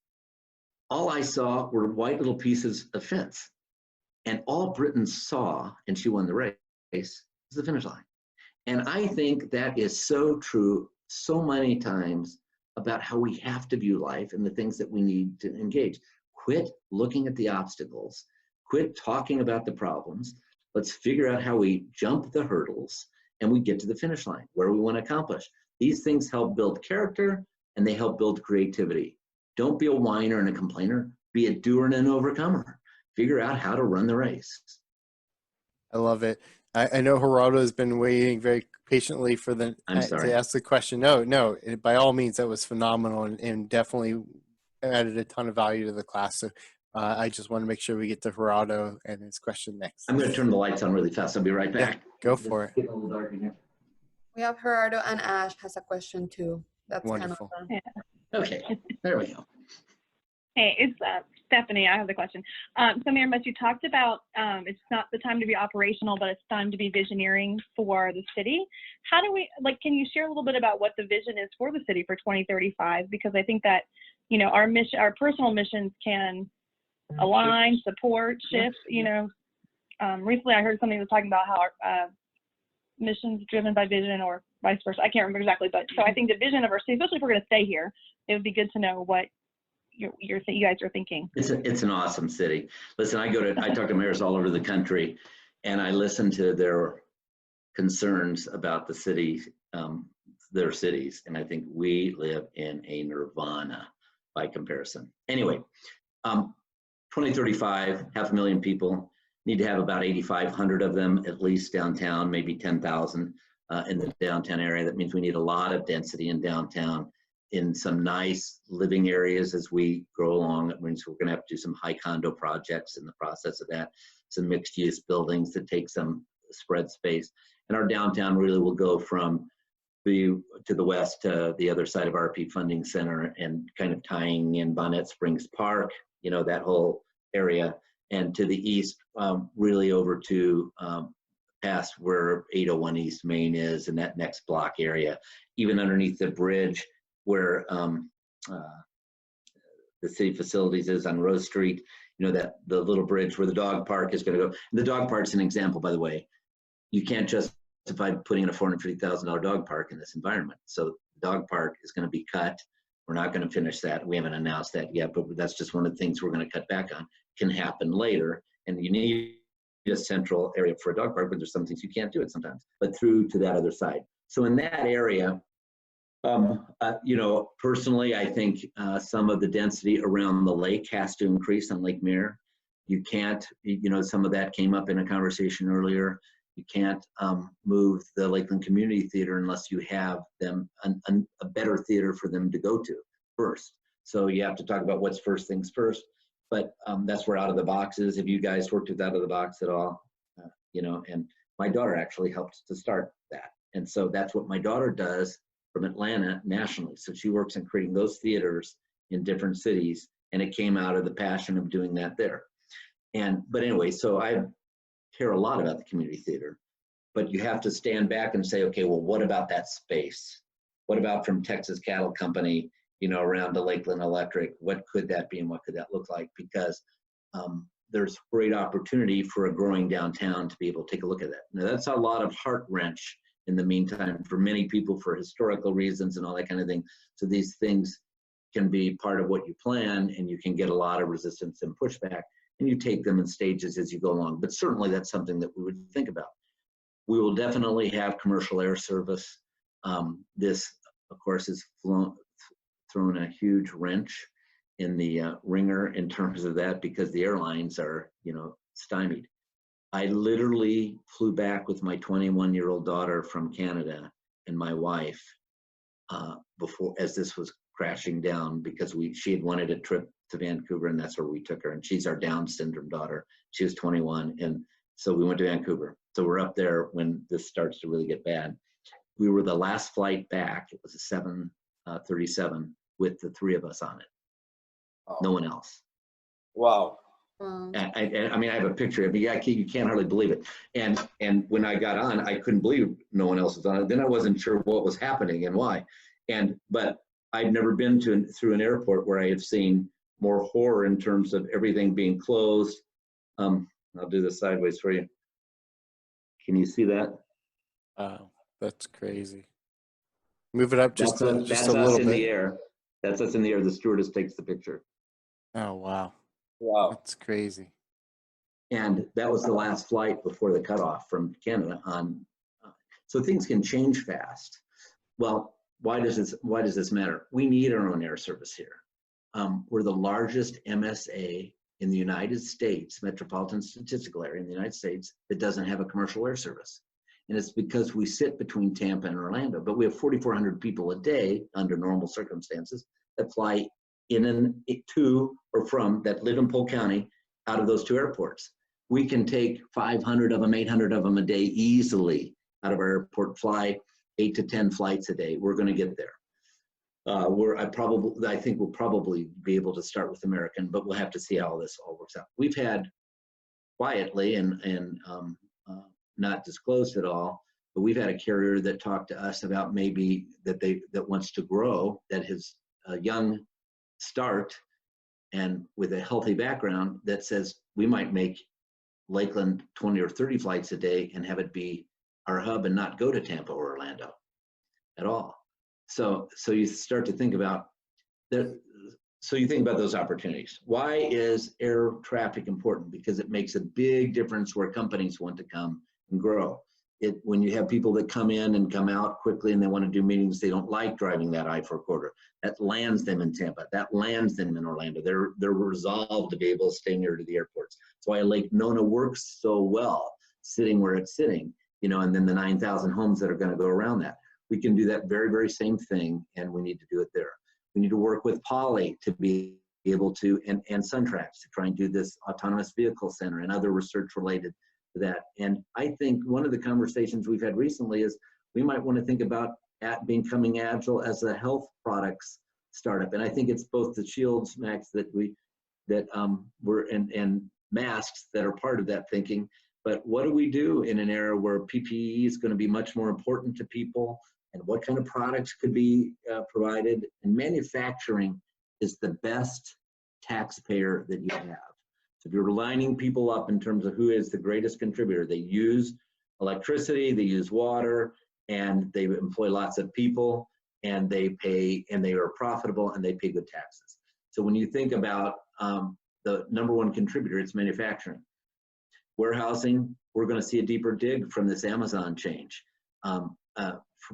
All I saw were white little pieces of fence. And all Britton saw, and she won the race, was the finish line. And I think that is so true so many times about how we have to view life and the things that we need to engage. Quit looking at the obstacles. Quit talking about the problems. Let's figure out how we jump the hurdles and we get to the finish line, where we want to accomplish. These things help build character, and they help build creativity. Don't be a whiner and a complainer. Be a doer and an overcomer. Figure out how to run the race. I love it. I know Geraldo has been waiting very patiently for to ask the question. No, by all means, that was phenomenal and definitely added a ton of value to the class. So I just want to make sure we get to Geraldo and his question next. I'm going to turn the lights on really fast. I'll be right back. Yeah, go for it. It's getting a little dark in here. We have Gerardo, and Ash has a question too. That's Wonderful. kind of Okay, there we go. Hey, it's Stephanie. I have the question. So Miriam, you talked about it's not the time to be operational, but it's time to be visioneering for the city. How do we, can you share a little bit about what the vision is for the city for 2035? Because I think that, our mission, our personal missions can align, support, shift, recently I heard something that was talking about how our missions driven by vision or vice versa. I can't remember exactly, but so I think the vision of our city, especially if we're going to stay here, it would be good to know what you guys are thinking. It's an awesome city. Listen, I talk to mayors all over the country, and I listen to their concerns about the city, their cities, and I think we live in a nirvana by comparison. Anyway, 2035, 500,000 people, need to have about 8,500 of them at least downtown, maybe 10,000 in the downtown area. That means we need a lot of density in downtown, in some nice living areas as we grow along. It means we're going to have to do some high condo projects in the process of that, some mixed use buildings that take some spread space. And our downtown really will go from to the west to the other side of RP Funding Center and kind of tying in Bonnet Springs Park, that whole area, and to the east, really over to past where 801 East Main is and that next block area, even underneath the bridge where the city facilities is on Rose Street, that the little bridge where the dog park is going to go. And the dog park's an example, by the way. You can't justify putting in a $450,000 dog park in this environment. So the dog park is going to be cut. We're not going to finish that. We haven't announced that yet, but that's just one of the things we're going to cut back on. Can happen later, and you need a central area for a dog park, but there's some things you can't do it sometimes, but through to that other side. So in that area, personally, I think some of the density around the lake has to increase on Lake Mirror. You can't, some of that came up in a conversation earlier. You can't move the Lakeland Community Theater unless you have them a better theater for them to go to first. So you have to talk about what's first things first. But that's where Out of the Box is. Have you guys worked with Out of the Box at all? And my daughter actually helped to start that. And so that's what my daughter does from Atlanta nationally. So she works in creating those theaters in different cities, and it came out of the passion of doing that there. But anyway, so I care a lot about the community theater, but you have to stand back and say, okay, well, what about that space? What about from Texas Cattle Company, around to Lakeland Electric? What could that be and what could that look like? Because there's great opportunity for a growing downtown to be able to take a look at that. Now, that's a lot of heart wrench in the meantime for many people for historical reasons and all that kind of thing. So these things can be part of what you plan, and you can get a lot of resistance and pushback, and you take them in stages as you go along. But certainly that's something that we would think about. We will definitely have commercial air service. This, of course, has thrown a huge wrench in the ringer in terms of that, because the airlines are, stymied. I literally flew back with my 21-year-old daughter from Canada and my wife before, as this was crashing down because she had wanted a trip to Vancouver, and that's where we took her. And she's our Down syndrome daughter. She was 21, and so we went to Vancouver. So we're up there when this starts to really get bad. We were the last flight back. It was a 737 with the 3 of us on it. Oh. No one else. Wow. I mean, I have a picture of it. You can't hardly believe it. And when I got on, I couldn't believe no one else was on it. Then I wasn't sure what was happening and why. But I've never been through an airport where I have seen more horror in terms of everything being closed. I'll do this sideways for you. Can you see that? Wow, that's crazy. Move it up just a little us in bit. the air. That's us in the air. The stewardess takes the picture. Oh, wow. Wow. That's crazy. And that was the last flight before the cutoff from Canada on. So things can change fast. Well, why does this matter? We need our own air service here. We're the largest MSA in the United States, metropolitan statistical area in the United States, that doesn't have a commercial air service. And it's because we sit between Tampa and Orlando, but we have 4,400 people a day under normal circumstances that fly in and to or from, that live in Polk County, out of those 2 airports. We can take 500 of them, 800 of them a day easily out of our airport, fly 8 to 10 flights a day. We're going to get there. I think we'll probably be able to start with American, but we'll have to see how this all works out. We've had quietly and not disclosed at all, but we've had a carrier that talked to us about maybe that wants to grow, that has a young start and with a healthy background, that says we might make Lakeland 20 or 30 flights a day and have it be our hub and not go to Tampa or Orlando at all. So you start to think about that. So you think about those opportunities. Why is air traffic important? Because it makes a big difference where companies want to come and grow. When you have people that come in and come out quickly and they want to do meetings, they don't like driving that I-4 corridor. That lands them in Tampa. That lands them in Orlando. They're resolved to be able to stay near to the airports. That's why Lake Nona works so well, sitting where it's sitting, and then the 9,000 homes that are going to go around that. We can do that very, very same thing, and we need to do it there. We need to work with Poly to be able to, and SunTrax to try and do this autonomous vehicle center and other research related to that. And I think one of the conversations we've had recently is we might want to think about becoming agile as a health products startup. And I think it's both the shields, Max, that we're and masks that are part of that thinking. But what do we do in an era where PPE is going to be much more important to people, and what kind of products could be provided? And manufacturing is the best taxpayer that you have. So if you're lining people up in terms of who is the greatest contributor, they use electricity, they use water, and they employ lots of people, and they pay, and they are profitable, and they pay good taxes. So when you think about the number one contributor, it's manufacturing. Warehousing, we're going to see a deeper dig from this Amazon change.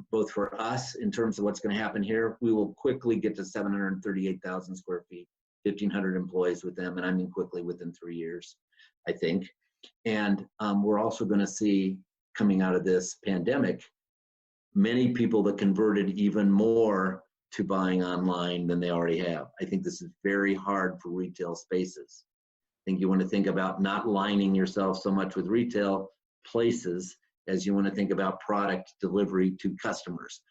Both for us in terms of what's going to happen here, we will quickly get to 738,000 square feet, 1,500 employees with them, and I mean quickly within 3 years, I think. And we're also going to see, coming out of this pandemic, many people that converted even more to buying online than they already have. I think this is very hard for retail spaces. I think you want to think about not lining yourself so much with retail places as you want to think about product delivery to customers,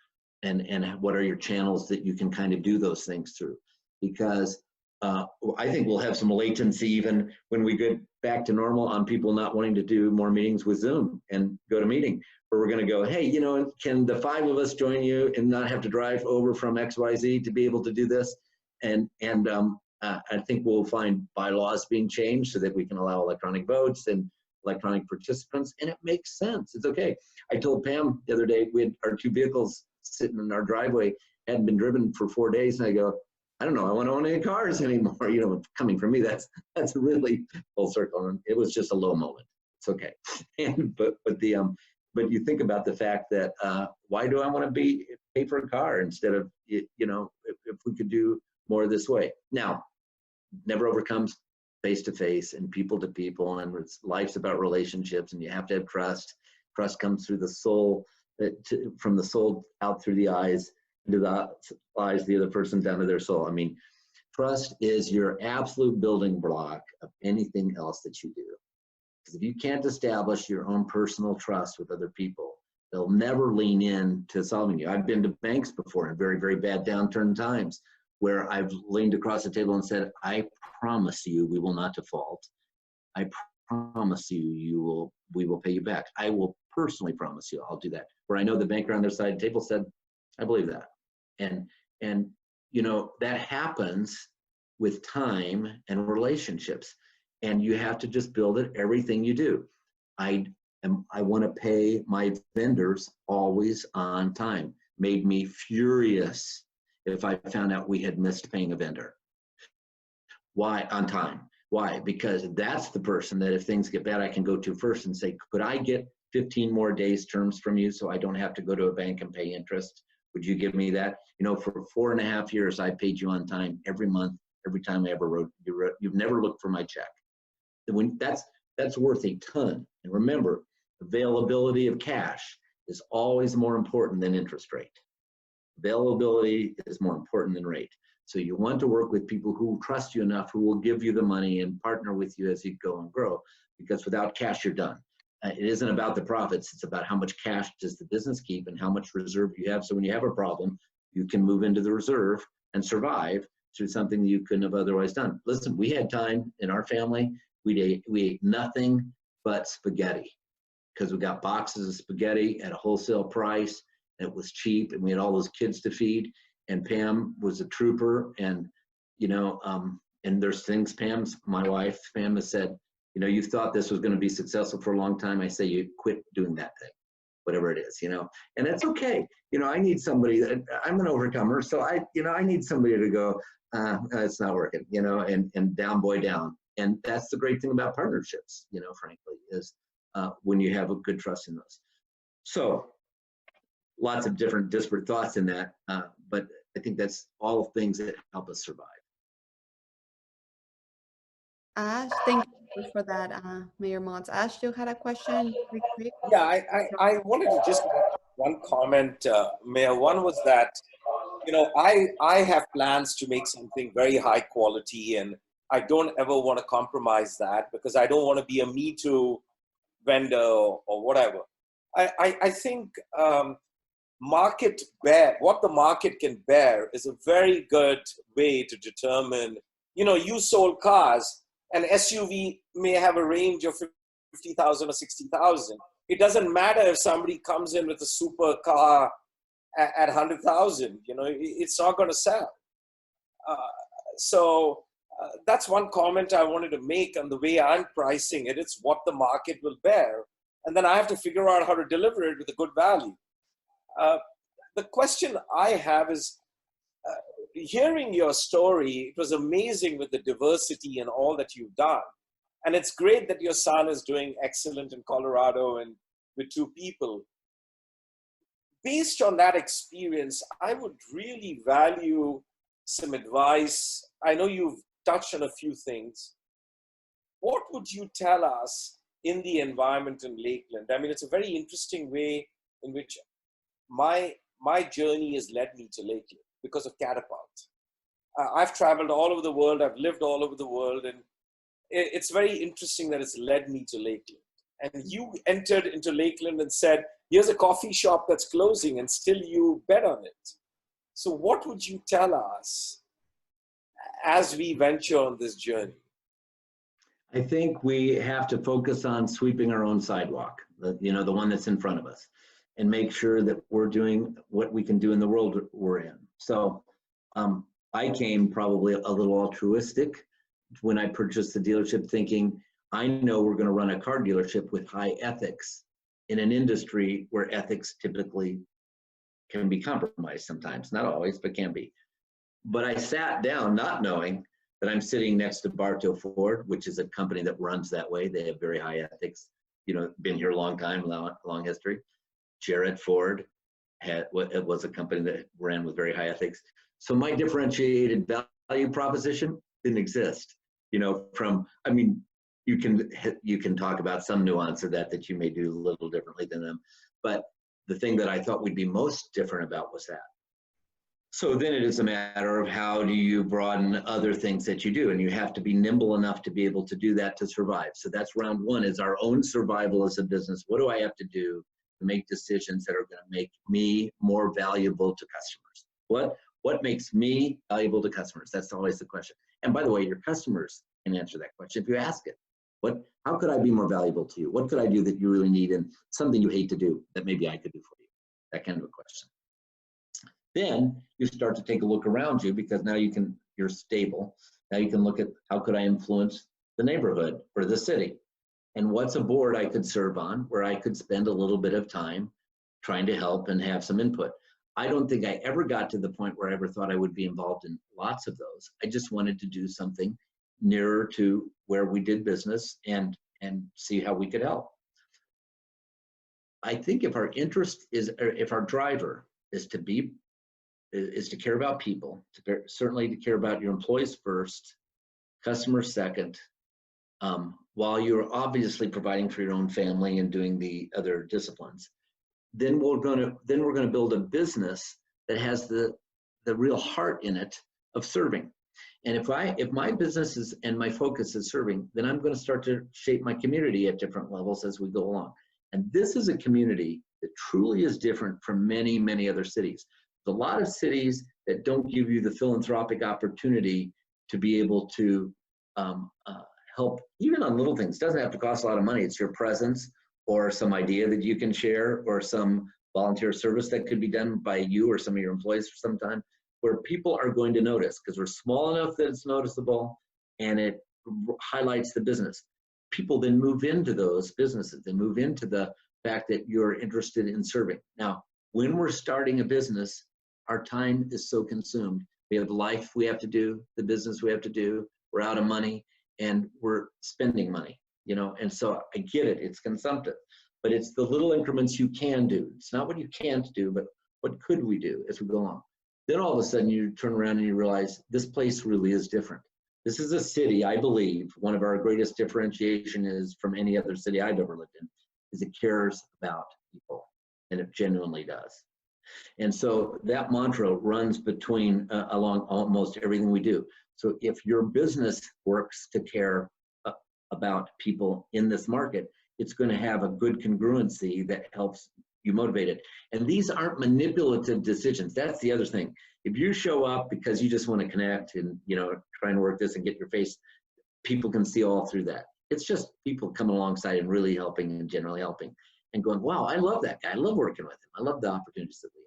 and what are your channels that you can kind of do those things through. Because I think we'll have some latency even when we get back to normal on people not wanting to do more meetings with Zoom and go to meeting, where we're going to go, hey, can the 5 of us join you and not have to drive over from XYZ to be able to do this? I think we'll find bylaws being changed so that we can allow electronic votes and electronic participants, and it makes sense. It's okay. I told Pam the other day, we had our 2 vehicles sitting in our driveway, hadn't been driven for 4 days, and I go, I don't know, I want to own any cars anymore. Coming from me, that's really full circle. And it was just a low moment. It's okay. But you think about the fact that why do I want to pay for a car instead of, if we could do more this way. Now, never overcomes face-to-face and people-to-people, and life's about relationships, and you have to have trust. Trust comes through the soul, from the soul out through the eyes. to the eyes, the other person down to their soul. I mean, trust is your absolute building block of anything else that you do. Because if you can't establish your own personal trust with other people, they'll never lean in to solving you. I've been to banks before in very, very bad downturn times where I've leaned across the table and said, I promise you we will not default. I promise you, we will pay you back. I will personally promise you I'll do that. Where I know the banker on their side of the table said, I believe that. And you know, that happens with time and relationships. And you have to just build it everything you do. I want to pay my vendors always on time. Made me furious if I found out we had missed paying a vendor. Why? On time. Why? Because that's the person that if things get bad, I can go to first and say, could I get 15 more days terms from you so I don't have to go to a bank and pay interest? Would you give me that? You know, for 4.5 years, I paid you on time every month, every time I ever wrote. You've never looked for my check. When that's worth a ton. And remember, availability of cash is always more important than interest rate. Availability is more important than rate. So you want to work with people who trust you enough, who will give you the money and partner with you as you go and grow, because without cash, you're done. It isn't about the profits. It's about how much cash does the business keep and how much reserve you have. So when you have a problem, you can move into the reserve and survive through something you couldn't have otherwise done. Listen, we had time in our family. We ate nothing but spaghetti because we got boxes of spaghetti at a wholesale price. It was cheap, and we had all those kids to feed. And Pam was a trooper, and you know, and there's things my wife Pam has said, you know, you thought this was going to be successful for a long time. I say you quit doing that thing, whatever it is, you know, and that's okay. You know, I need somebody that I'm an overcomer, so I need somebody to go, it's not working, you know, and down boy down. And that's the great thing about partnerships, you know, frankly, is when you have a good trust in those. So lots of different disparate thoughts in that, but I think that's all things that help us survive. Ash, thank you for that, Mayor Mons. Ash, you had a question? Quick. Yeah, I wanted to just make one comment, Mayor. One was that, you know, I have plans to make something very high quality, and I don't ever want to compromise that because I don't want to be a Me Too vendor or whatever. I think what the market can bear is a very good way to determine, you know, you sold cars. An SUV may have a range of 50,000 or 60,000. It doesn't matter if somebody comes in with a super car at 100,000, you know, it's not going to sell. So that's one comment I wanted to make on the way I'm pricing it. It's what the market will bear. And then I have to figure out how to deliver it with a good value. The question I have is, hearing your story, it was amazing with the diversity and all that you've done. And it's great that your son is doing excellent in Colorado and with 2 people. Based on that experience, I would really value some advice. I know you've touched on a few things. What would you tell us in the environment in Lakeland? I mean, it's a very interesting way in which my journey has led me to Lakeland because of Catapult. I've traveled all over the world. I've lived all over the world. And it's very interesting that it's led me to Lakeland. And you entered into Lakeland and said, here's a coffee shop that's closing, and still you bet on it. So what would you tell us as we venture on this journey? I think we have to focus on sweeping our own sidewalk, the one that's in front of us, and make sure that we're doing what we can do in the world we're in. So I came probably a little altruistic when I purchased the dealership, thinking, I know we're going to run a car dealership with high ethics in an industry where ethics typically can be compromised sometimes, not always, but can be. But I sat down not knowing that I'm sitting next to Bartow Ford, which is a company that runs that way. They have very high ethics, you know, been here a long time, long history. Jarrett Ford was a company that ran with very high ethics. So my differentiated value proposition didn't exist, you know, you can talk about some nuance of that you may do a little differently than them. But the thing that I thought we'd be most different about was that. So then it is a matter of how do you broaden other things that you do, and you have to be nimble enough to be able to do that to survive. So that's round one, is our own survival as a business. What do I have to do to make decisions that are going to make me more valuable to customers? What makes me valuable to customers? That's always the question. And by the way, your customers can answer that question if you ask it. How could I be more valuable to you? What could I do that you really need, and something you hate to do that maybe I could do for you? That kind of a question. Then you start to take a look around you, because now you're stable. Now you can look at, how could I influence the neighborhood or the city? And what's a board I could serve on where I could spend a little bit of time trying to help and have some input? I don't think I ever got to the point where I ever thought I would be involved in lots of those. I just wanted to do something nearer to where we did business and see how we could help. I think if our interest is, or if our driver is to care about people, certainly to care about your employees first, customers second, while you're obviously providing for your own family and doing the other disciplines, then we're going to build a business that has the real heart in it of serving. And if my business is, and my focus is serving, then I'm going to start to shape my community at different levels as we go along. And this is a community that truly is different from many, many other cities. There's a lot of cities that don't give you the philanthropic opportunity to be able to help, even on little things. It doesn't have to cost a lot of money. It's your presence, or some idea that you can share, or some volunteer service that could be done by you or some of your employees for some time, where people are going to notice, because we're small enough that it's noticeable and it highlights the business. People then move into those businesses. They move into the fact that you're interested in serving. Now, when we're starting a business, our time is so consumed. We have life we have to do, the business we have to do, we're out of money, and we're spending money, and so I get it, it's consumptive, but it's the little increments you can do. It's not what you can't do, but what could we do as we go along? Then all of a sudden you turn around and you realize this place really is different. This is a city, I believe, one of our greatest differentiation is from any other city I've ever lived in, is it cares about people, and it genuinely does. And so that mantra runs between along almost everything we do. So if your business works to care about people in this market, it's going to have a good congruency that helps you motivate it. And these aren't manipulative decisions. That's the other thing. If you show up because you just want to connect and try and work this and get your face, people can see all through that. It's just people coming alongside and really helping and generally helping and going, wow, I love that guy. I love working with him. I love the opportunities that we have.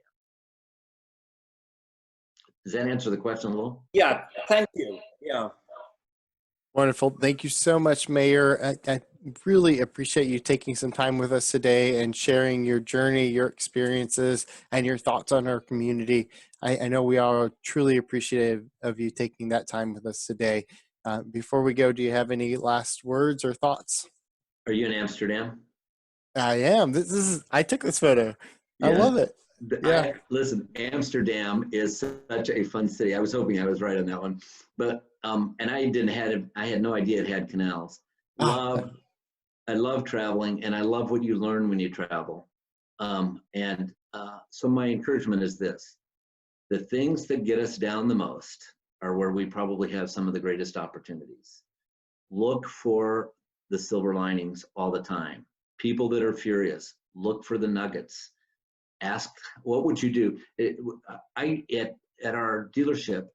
Does that answer the question a little? Yeah, thank you. Yeah. Wonderful. Thank you so much, Mayor. I really appreciate you taking some time with us today and sharing your journey, your experiences, and your thoughts on our community. I know we are truly appreciative of you taking that time with us today. Before we go, do you have any last words or thoughts? Are you in Amsterdam? I am. I took this photo. Yeah. I love it. Yeah. Listen, Amsterdam is such a fun city. I was hoping I was right on that one, but and I had no idea it had canals. I love traveling, and I love what you learn when you travel. So my encouragement is this: the things that get us down the most are where we probably have some of the greatest opportunities. Look for the silver linings all the time. People that are furious, look for the nuggets. Ask, what would you do? At our dealership,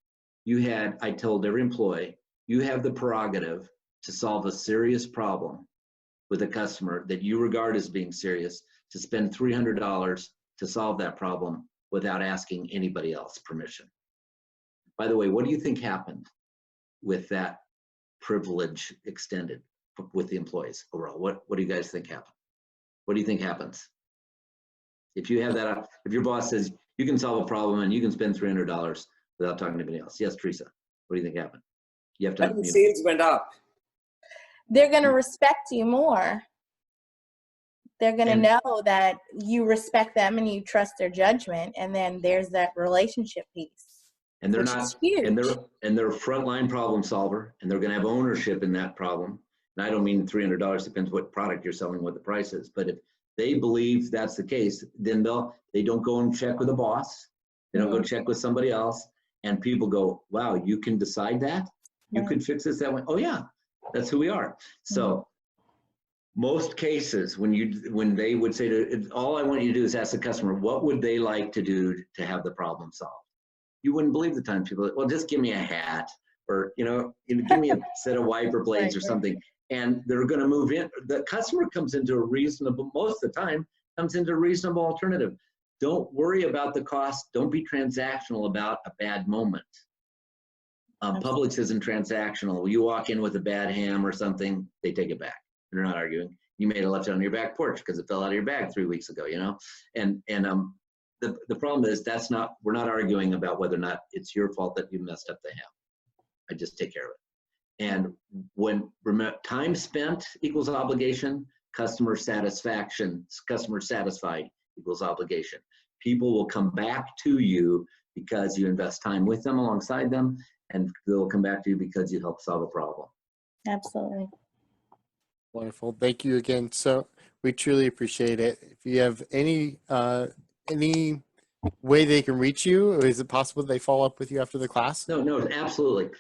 I told every employee, you have the prerogative to solve a serious problem with a customer that you regard as being serious, to spend $300 to solve that problem without asking anybody else permission. By the way, what do you think happened with that privilege extended with the employees overall? What do you guys think happened? What do you think happens? If you have that, if your boss says you can solve a problem and you can spend $300 without talking to anybody else. Yes, Teresa, what do you think happened? You have to. I think sales went up. They're going to respect you more. They're going to know that you respect them and you trust their judgment, and then there's that relationship piece. And they're not huge. And they're a frontline problem solver, and they're going to have ownership in that problem. And I don't mean $300, depends what product you're selling, what the price is. But if they believe that's the case, then they don't go and check with the boss. They don't go check with somebody else. And people go, wow, you can decide that? You could fix this that way? Oh yeah, that's who we are. So most cases when they would say to, all I want you to do is ask the customer, what would they like to do to have the problem solved? You wouldn't believe the time people, well, just give me a hat, or give me a set of wiper blades or something. And they're going to move in. The customer comes into a reasonable, most of the time, comes into a reasonable alternative. Don't worry about the cost. Don't be transactional about a bad moment. Publix isn't transactional. You walk in with a bad ham or something, they take it back. They're not arguing. You may have left it on your back porch because it fell out of your bag 3 weeks ago, And the problem is we're not arguing about whether or not it's your fault that you messed up the ham. I just take care of it. And when time spent equals obligation, customer satisfied equals obligation. People will come back to you because you invest time with them, alongside them, and they'll come back to you because you help solve a problem. Absolutely. Wonderful. Thank you again. So we truly appreciate it. If you have any way they can reach you, or is it possible they follow up with you after the class? No, absolutely.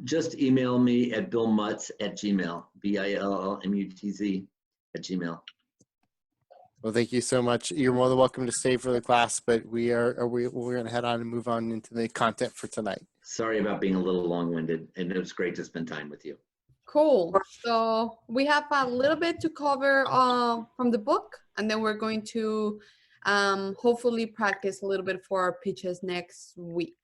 Just email me at billmutz@gmail, BILLMUTZ@gmail. Well, thank you so much. You're more than welcome to stay for the class, but we're going to head on and move on into the content for tonight. Sorry about being a little long-winded, and it was great to spend time with you. Cool. So we have a little bit to cover from the book, and then we're going to hopefully practice a little bit for our pitches next week.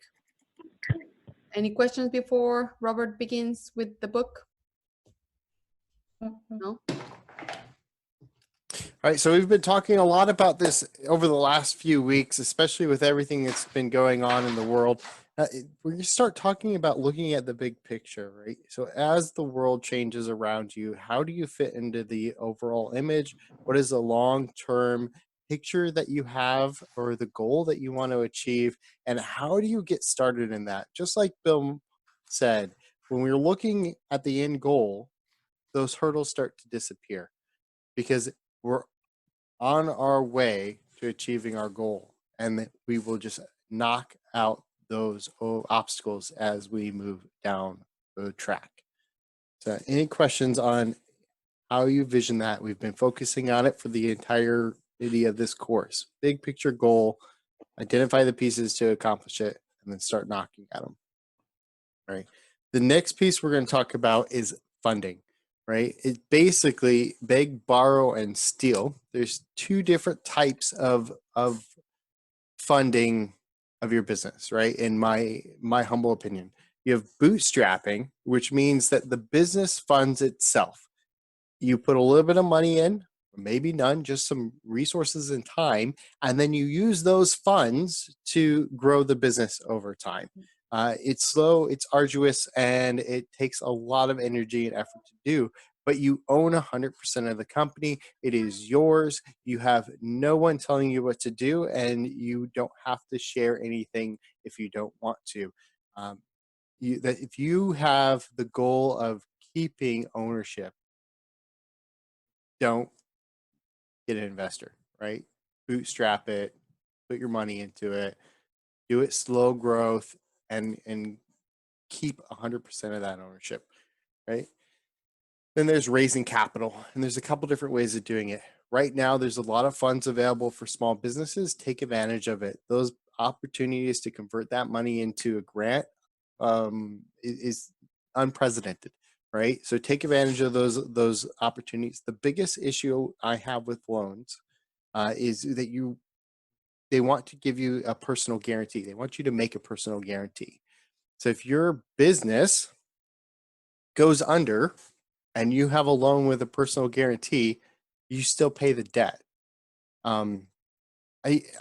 Any questions before Robert begins with the book? No? All right, so we've been talking a lot about this over the last few weeks, especially with everything that's been going on in the world. We're going to start talking about looking at the big picture, right? So as the world changes around you, how do you fit into the overall image? What is the long-term picture that you have, or the goal that you want to achieve? And how do you get started in that? Just like Bill said, when we're looking at the end goal, those hurdles start to disappear because we're on our way to achieving our goal, and we will just knock out those obstacles as we move down the track. So any questions on how you vision that? We've been focusing on it for the entirety of this course. Big picture goal, identify the pieces to accomplish it, and then start knocking at them. All right. The next piece we're going to talk about is funding. Right? It's basically beg, borrow, and steal. There's two different types of funding of your business, right? In my humble opinion, you have bootstrapping, which means that the business funds itself. You put a little bit of money in, maybe none, just some resources and time, and then you use those funds to grow the business over time. It's slow, it's arduous, and it takes a lot of energy and effort to do, but you own 100% of the company. It is yours. You have no one telling you what to do, and you don't have to share anything if you don't want to. If you have the goal of keeping ownership, don't get an investor, right? Bootstrap it, put your money into it, do it slow growth, and keep 100% of that ownership, right? Then there's raising capital, and there's a couple different ways of doing it. Right now, there's a lot of funds available for small businesses. Take advantage of it. Those opportunities to convert that money into a grant is unprecedented, right? So take advantage of those opportunities. The biggest issue I have with loans is that they want to give you a personal guarantee. They want you to make a personal guarantee. So if your business goes under and you have a loan with a personal guarantee, you still pay the debt. I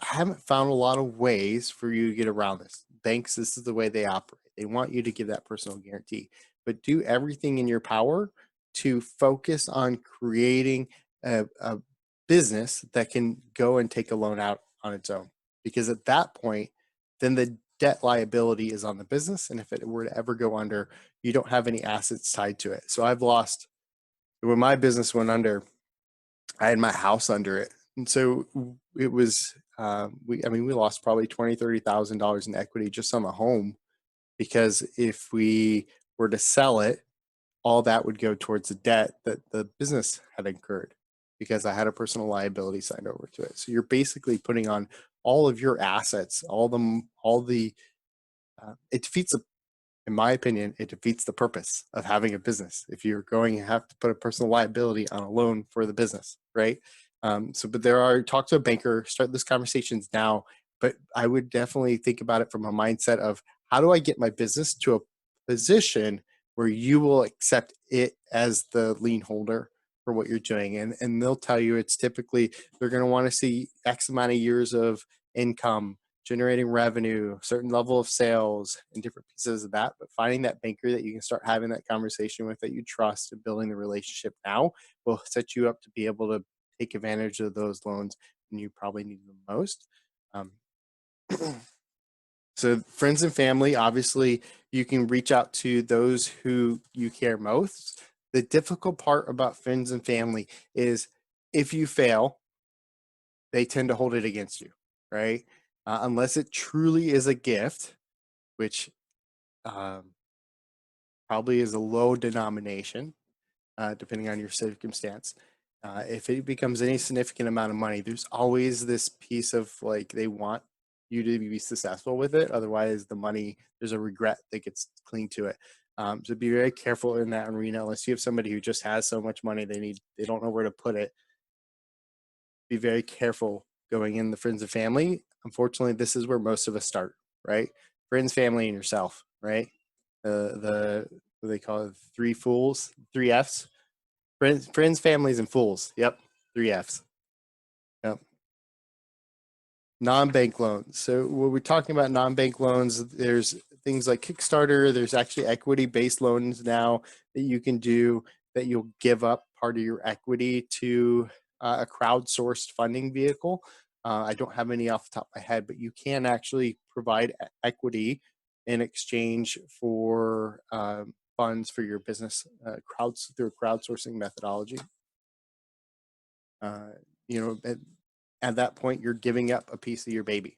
haven't found a lot of ways for you to get around this. Banks, this is the way they operate. They want you to give that personal guarantee, but do everything in your power to focus on creating a business that can go and take a loan out on its own. Because at that point, then the debt liability is on the business. And if it were to ever go under, you don't have any assets tied to it. So I've lost, when my business went under, I had my house under it. And so it was we lost probably $20,000-$30,000 in equity just on a home, because if we were to sell it, all that would go towards the debt that the business had incurred, because I had a personal liability signed over to it. So you're basically putting on all of your assets, it defeats in my opinion, it defeats the purpose of having a business if you're going to have to put a personal liability on a loan for the business, right? But talk to a banker, start those conversations now. But I would definitely think about it from a mindset of, how do I get my business to a position where you will accept it as the lien holder for what you're doing? And they'll tell you it's typically, they're going to want to see X amount of years of income, generating revenue, certain level of sales, and different pieces of that. But finding that banker that you can start having that conversation with, that you trust, and building the relationship now will set you up to be able to take advantage of those loans when you probably need them most. So friends and family, obviously, you can reach out to those who you care most. The difficult part about friends and family is, if you fail, they tend to hold it against you, right? Unless it truly is a gift, which probably is a low denomination, depending on your circumstance. If it becomes any significant amount of money, there's always this piece of like, they want you to be successful with it. Otherwise, the money, there's a regret that gets clinged to it. So be very careful in that arena. Unless you have somebody who just has so much money they don't know where to put it. Be very careful going in the friends and family. Unfortunately, this is where most of us start, right? Friends, family, and yourself, right? What they call it, three F's. Friends, families, and fools. Yep, 3 F's. Yep. Non-bank loans. So when we're talking about non-bank loans, there's things like Kickstarter. There's actually equity-based loans now that you can do, that you'll give up part of your equity to a crowdsourced funding vehicle. I don't have any off the top of my head, but you can actually provide equity in exchange for funds for your business through a crowdsourcing methodology. At that point, you're giving up a piece of your baby.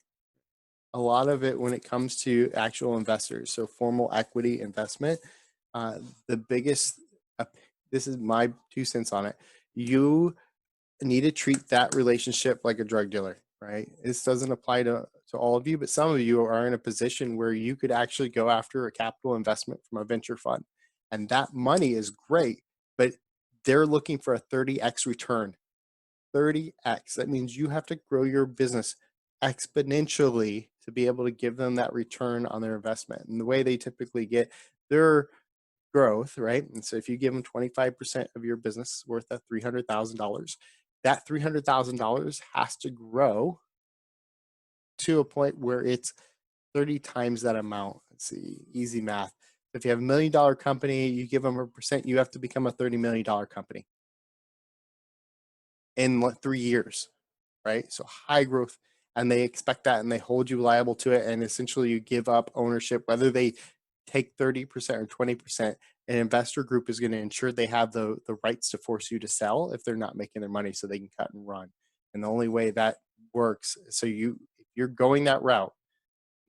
A lot of it, when it comes to actual investors, so formal equity investment, the biggest, this is my 2 cents on it, you need to treat that relationship like a drug dealer, right? This doesn't apply to all of you, but some of you are in a position where you could actually go after a capital investment from a venture fund. And that money is great, but they're looking for a 30x return. 30x. That means you have to grow your business exponentially to be able to give them that return on their investment. And the way they typically get their growth, right? And so if you give them 25% of your business worth of $300,000, that $300,000 has to grow to a point where it's 30 times that amount. Let's see, easy math. If you have $1 million company, you give them a percent, you have to become a $30 million company in 3 years, right? So high growth, and they expect that, and they hold you liable to it. And essentially you give up ownership, whether they take 30% or 20%, an investor group is going to ensure they have the rights to force you to sell if they're not making their money, so they can cut and run. And the only way that works, so if you're going that route,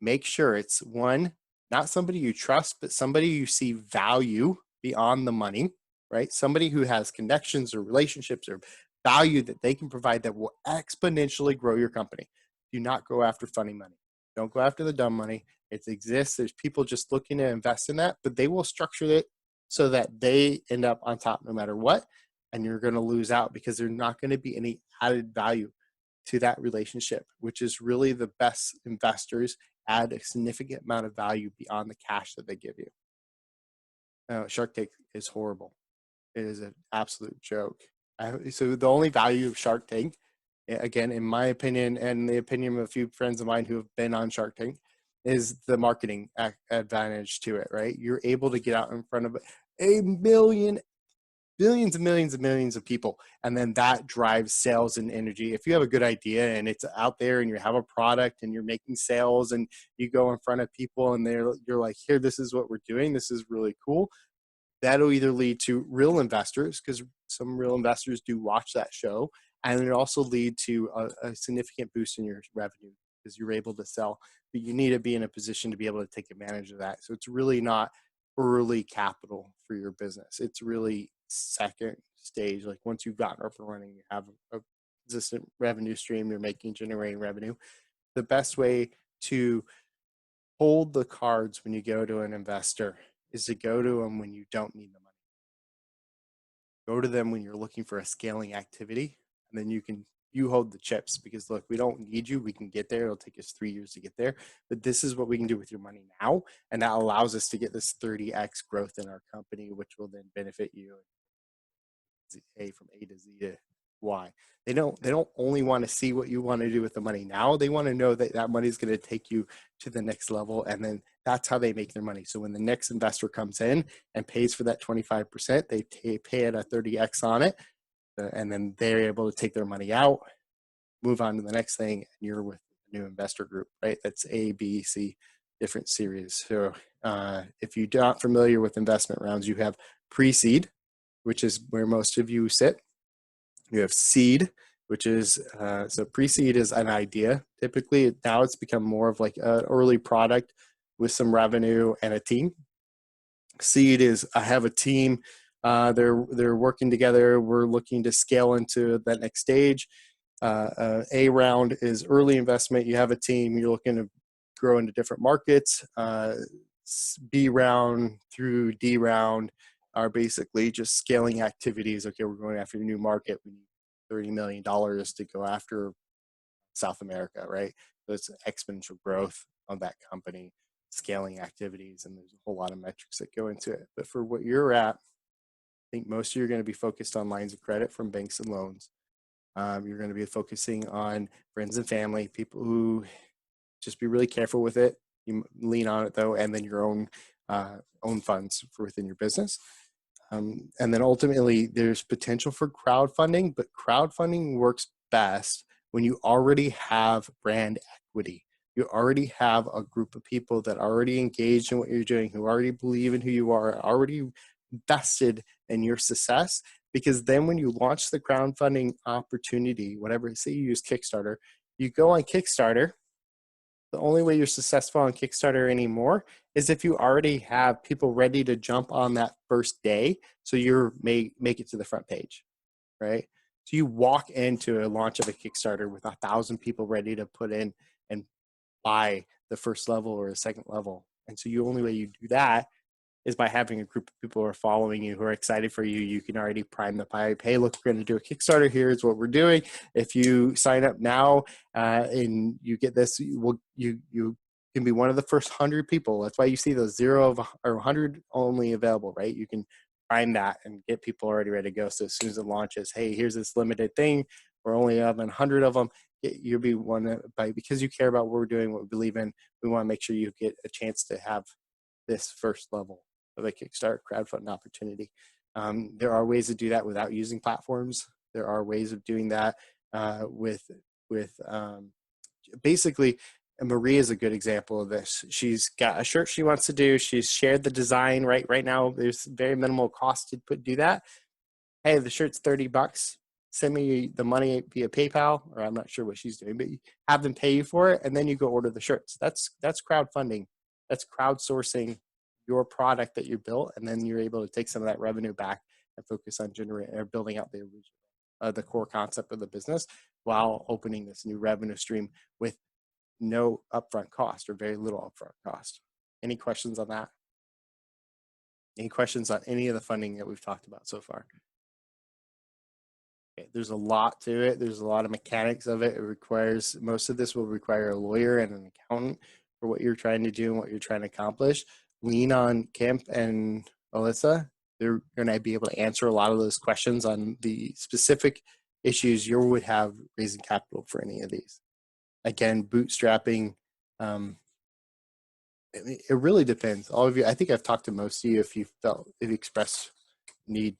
make sure it's one, not somebody you trust, but somebody you see value beyond the money, right? Somebody who has connections or relationships or value that they can provide that will exponentially grow your company. Do not go after funny money. Don't go after the dumb money. It exists. There's people just looking to invest in that, but they will structure it so that they end up on top no matter what. And you're going to lose out because there's not going to be any added value to that relationship, which is really the best investors add a significant amount of value beyond the cash that they give you. Shark Tank is horrible. It is an absolute joke. So the only value of Shark Tank, again, in my opinion, and the opinion of a few friends of mine who have been on Shark Tank, is the marketing advantage to it, right? You're able to get out in front of billions and millions and millions of people, and then that drives sales and energy. If you have a good idea and it's out there and you have a product and you're making sales and you go in front of people and you're like, here, this is what we're doing, this is really cool, that'll either lead to real investors, because some real investors do watch that show, And it also lead to a significant boost in your revenue because you're able to sell, but you need to be in a position to be able to take advantage of that. So it's really not early capital for your business. It's really second stage. Like once you've gotten up and running, you have a consistent revenue stream, you're generating revenue. The best way to hold the cards when you go to an investor is to go to them when you don't need the money. Go to them when you're looking for a scaling activity, and then you hold the chips, because look, we don't need you. We can get there. It'll take us 3 years to get there, but this is what we can do with your money now. And that allows us to get this 30x growth in our company, which will then benefit you from A to Z to Y. They don't only want to see what you want to do with the money now. They want to know that that money is going to take you to the next level. And then that's how they make their money. So when the next investor comes in and pays for that 25%, they pay at a 30x on it. And then they're able to take their money out, move on to the next thing, and you're with a new investor group, right? That's A, B, C, different series. So if you're not familiar with investment rounds, you have pre-seed, which is where most of you sit. You have seed, which is, so pre-seed is an idea. Typically, now it's become more of like an early product with some revenue and a team. Seed is, I have a team, they're working together. We're looking to scale into that next stage. A round is early investment. You have a team, you're looking to grow into different markets. B round through D round are basically just scaling activities. Okay, we're going after a new market. We need $30 million to go after South America, right? So it's exponential growth of that company, scaling activities, and there's a whole lot of metrics that go into it. But for what you're at, I think most of you are going to be focused on lines of credit from banks and loans. You're going to be focusing on friends and family, people who just be really careful with it. You lean on it though, and then your own funds for within your business. And then ultimately there's potential for crowdfunding, but crowdfunding works best when you already have brand equity. You already have a group of people that already engaged in what you're doing, who already believe in who you are, already vested in your success. Because then when you launch the crowdfunding opportunity, whatever, say you use Kickstarter, you go on Kickstarter. The only way you're successful on Kickstarter anymore is if you already have people ready to jump on that first day, so you make it to the front page, right? So you walk into a launch of a Kickstarter with 1,000 people ready to put in and buy the first level or the second level. And so the only way you do that is by having a group of people who are following you, who are excited for you. You can already prime the pipe. Hey, look, we're going to do a Kickstarter. Here's what we're doing. If you sign up now and you get this, you can be one of the first 100 people. That's why you see those 0 or 100 only available, right? You can prime that and get people already ready to go. So as soon as it launches, hey, here's this limited thing. We're only having 100 of them. You'll be one by, because you care about what we're doing, what we believe in. We want to make sure you get a chance to have this first level of a Kickstarter crowdfunding opportunity. There are ways to do that without using platforms. There are ways of doing that with basically, and Marie is a good example of this. She's got a shirt she wants to do. She's shared the design. Right now, there's very minimal cost to do that. Hey, the shirt's $30. Send me the money via PayPal, or I'm not sure what she's doing, but you have them pay you for it, and then you go order the shirts. That's crowdfunding. That's crowdsourcing your product that you built, and then you're able to take some of that revenue back and focus on generating or building out the original, the core concept of the business, while opening this new revenue stream with no upfront cost or very little upfront cost. Any questions on that? Any questions on any of the funding that we've talked about so far? Okay, there's a lot to it. There's a lot of mechanics of it. Most of this will require a lawyer and an accountant for what you're trying to do and what you're trying to accomplish. Lean on Kemp and Alyssa. They're going to be able to answer a lot of those questions on the specific issues you would have raising capital for any of these. Again, bootstrapping, it really depends. All of you, I think I've talked to most of you if you expressed need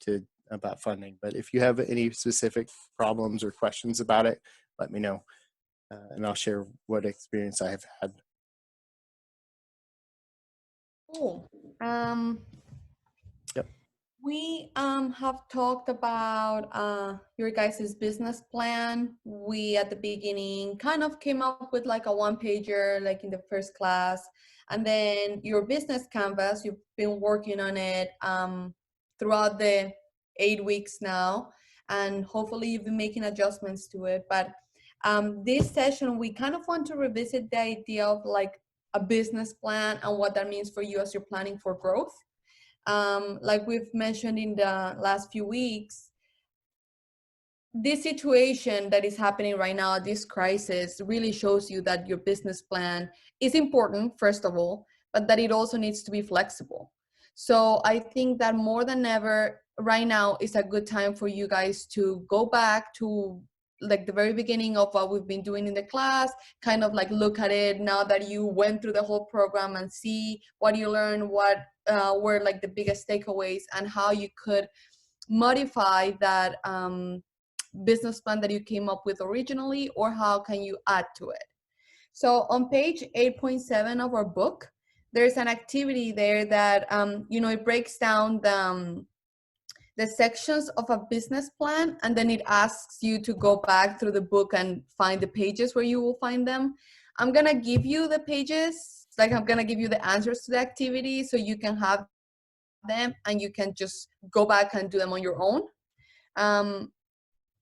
about funding, but if you have any specific problems or questions about it, let me know, and I'll share what experience I have had. Cool. Yep. We have talked about your guys' business plan. We at the beginning kind of came up with like a one-pager, like in the first class, and then your business canvas. You've been working on it throughout the 8 weeks now, and hopefully you've been making adjustments to it. But this session, we kind of want to revisit the idea of like a business plan and what that means for you as you're planning for growth. Like we've mentioned in the last few weeks, this situation that is happening right now, this crisis, really shows you that your business plan is important, first of all, but that it also needs to be flexible. So I think that more than ever, right now is a good time for you guys to go back to like the very beginning of what we've been doing in the class, kind of like look at it now that you went through the whole program and see what you learned, what were like the biggest takeaways, and how you could modify that business plan that you came up with originally, or how can you add to it. So on page 8.7 of our book, there's an activity there that it breaks down the sections of a business plan, and then it asks you to go back through the book and find the pages where you will find them. I'm gonna give you the pages, like I'm gonna give you the answers to the activity so you can have them and you can just go back and do them on your own.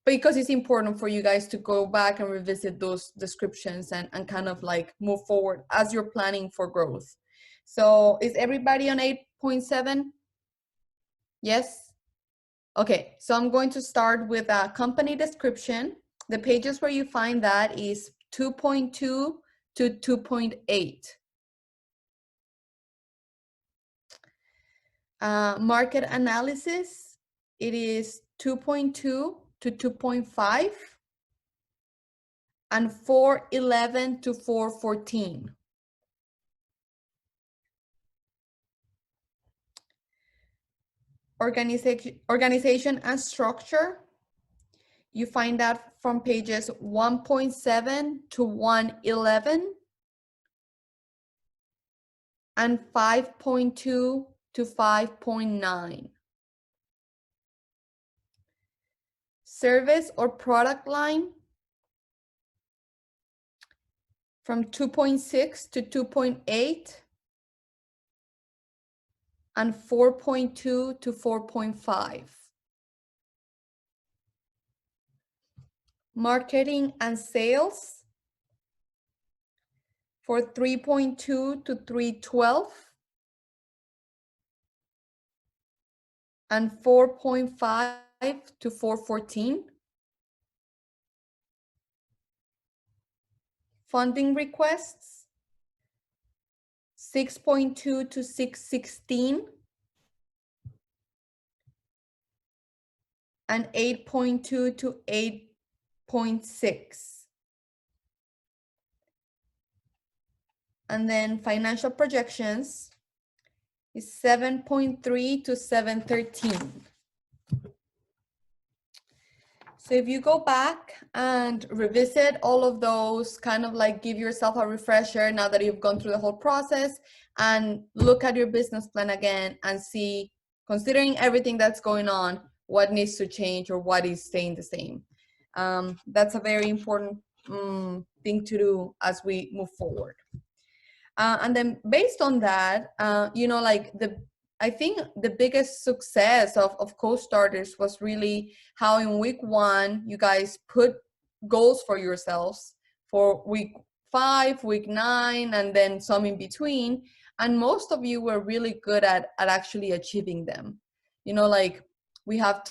Because it's important for you guys to go back and revisit those descriptions and kind of like move forward as you're planning for growth. So is everybody on 8.7? Yes? Okay, so I'm going to start with a company description. The pages where you find that is 2.2 to 2.8. Market analysis, it is 2.2 to 2.5 and 4.11 to 4.14. Organization and structure, you find that from pages 1.7 to 1.11 and 5.2 to 5.9. Service or product line, from 2.6 to 2.8 and 4.2 to 4.5. Marketing and sales, for 3.2 to 3.12 and 4.5 to 4.14. Funding requests, 6.2 to 6.16 and 8.2 to 8.6. And then financial projections is 7.3 to 7.13. So if you go back and revisit all of those, kind of like give yourself a refresher now that you've gone through the whole process, and look at your business plan again and see, considering everything that's going on, what needs to change or what is staying the same. That's a very important thing to do as we move forward. And then based on that, I think the biggest success of Co-Starters was really how in week 1, you guys put goals for yourselves for week 5, week 9, and then some in between. And most of you were really good at actually achieving them. Like we have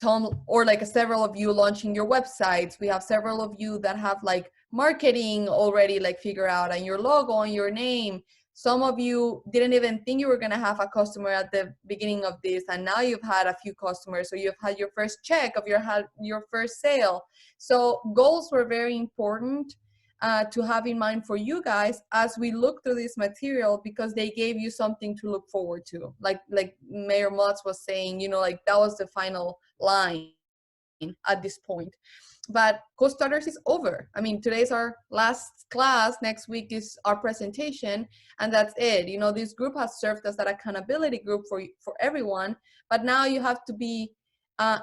several of you launching your websites. We have several of you that have like marketing already like figure out, and your logo and your name. Some of you didn't even think you were going to have a customer at the beginning of this, and now you've had a few customers, so you've had your first check of your first sale. So goals were very important to have in mind for you guys as we look through this material, because they gave you something to look forward to. Like Mayor Motz was saying, like that was the final line. at this point. But Co.STARTERS is over. I mean, today's our last class. Next week is our presentation, and that's it. You know, this group has served as that accountability group for everyone, but now you have to be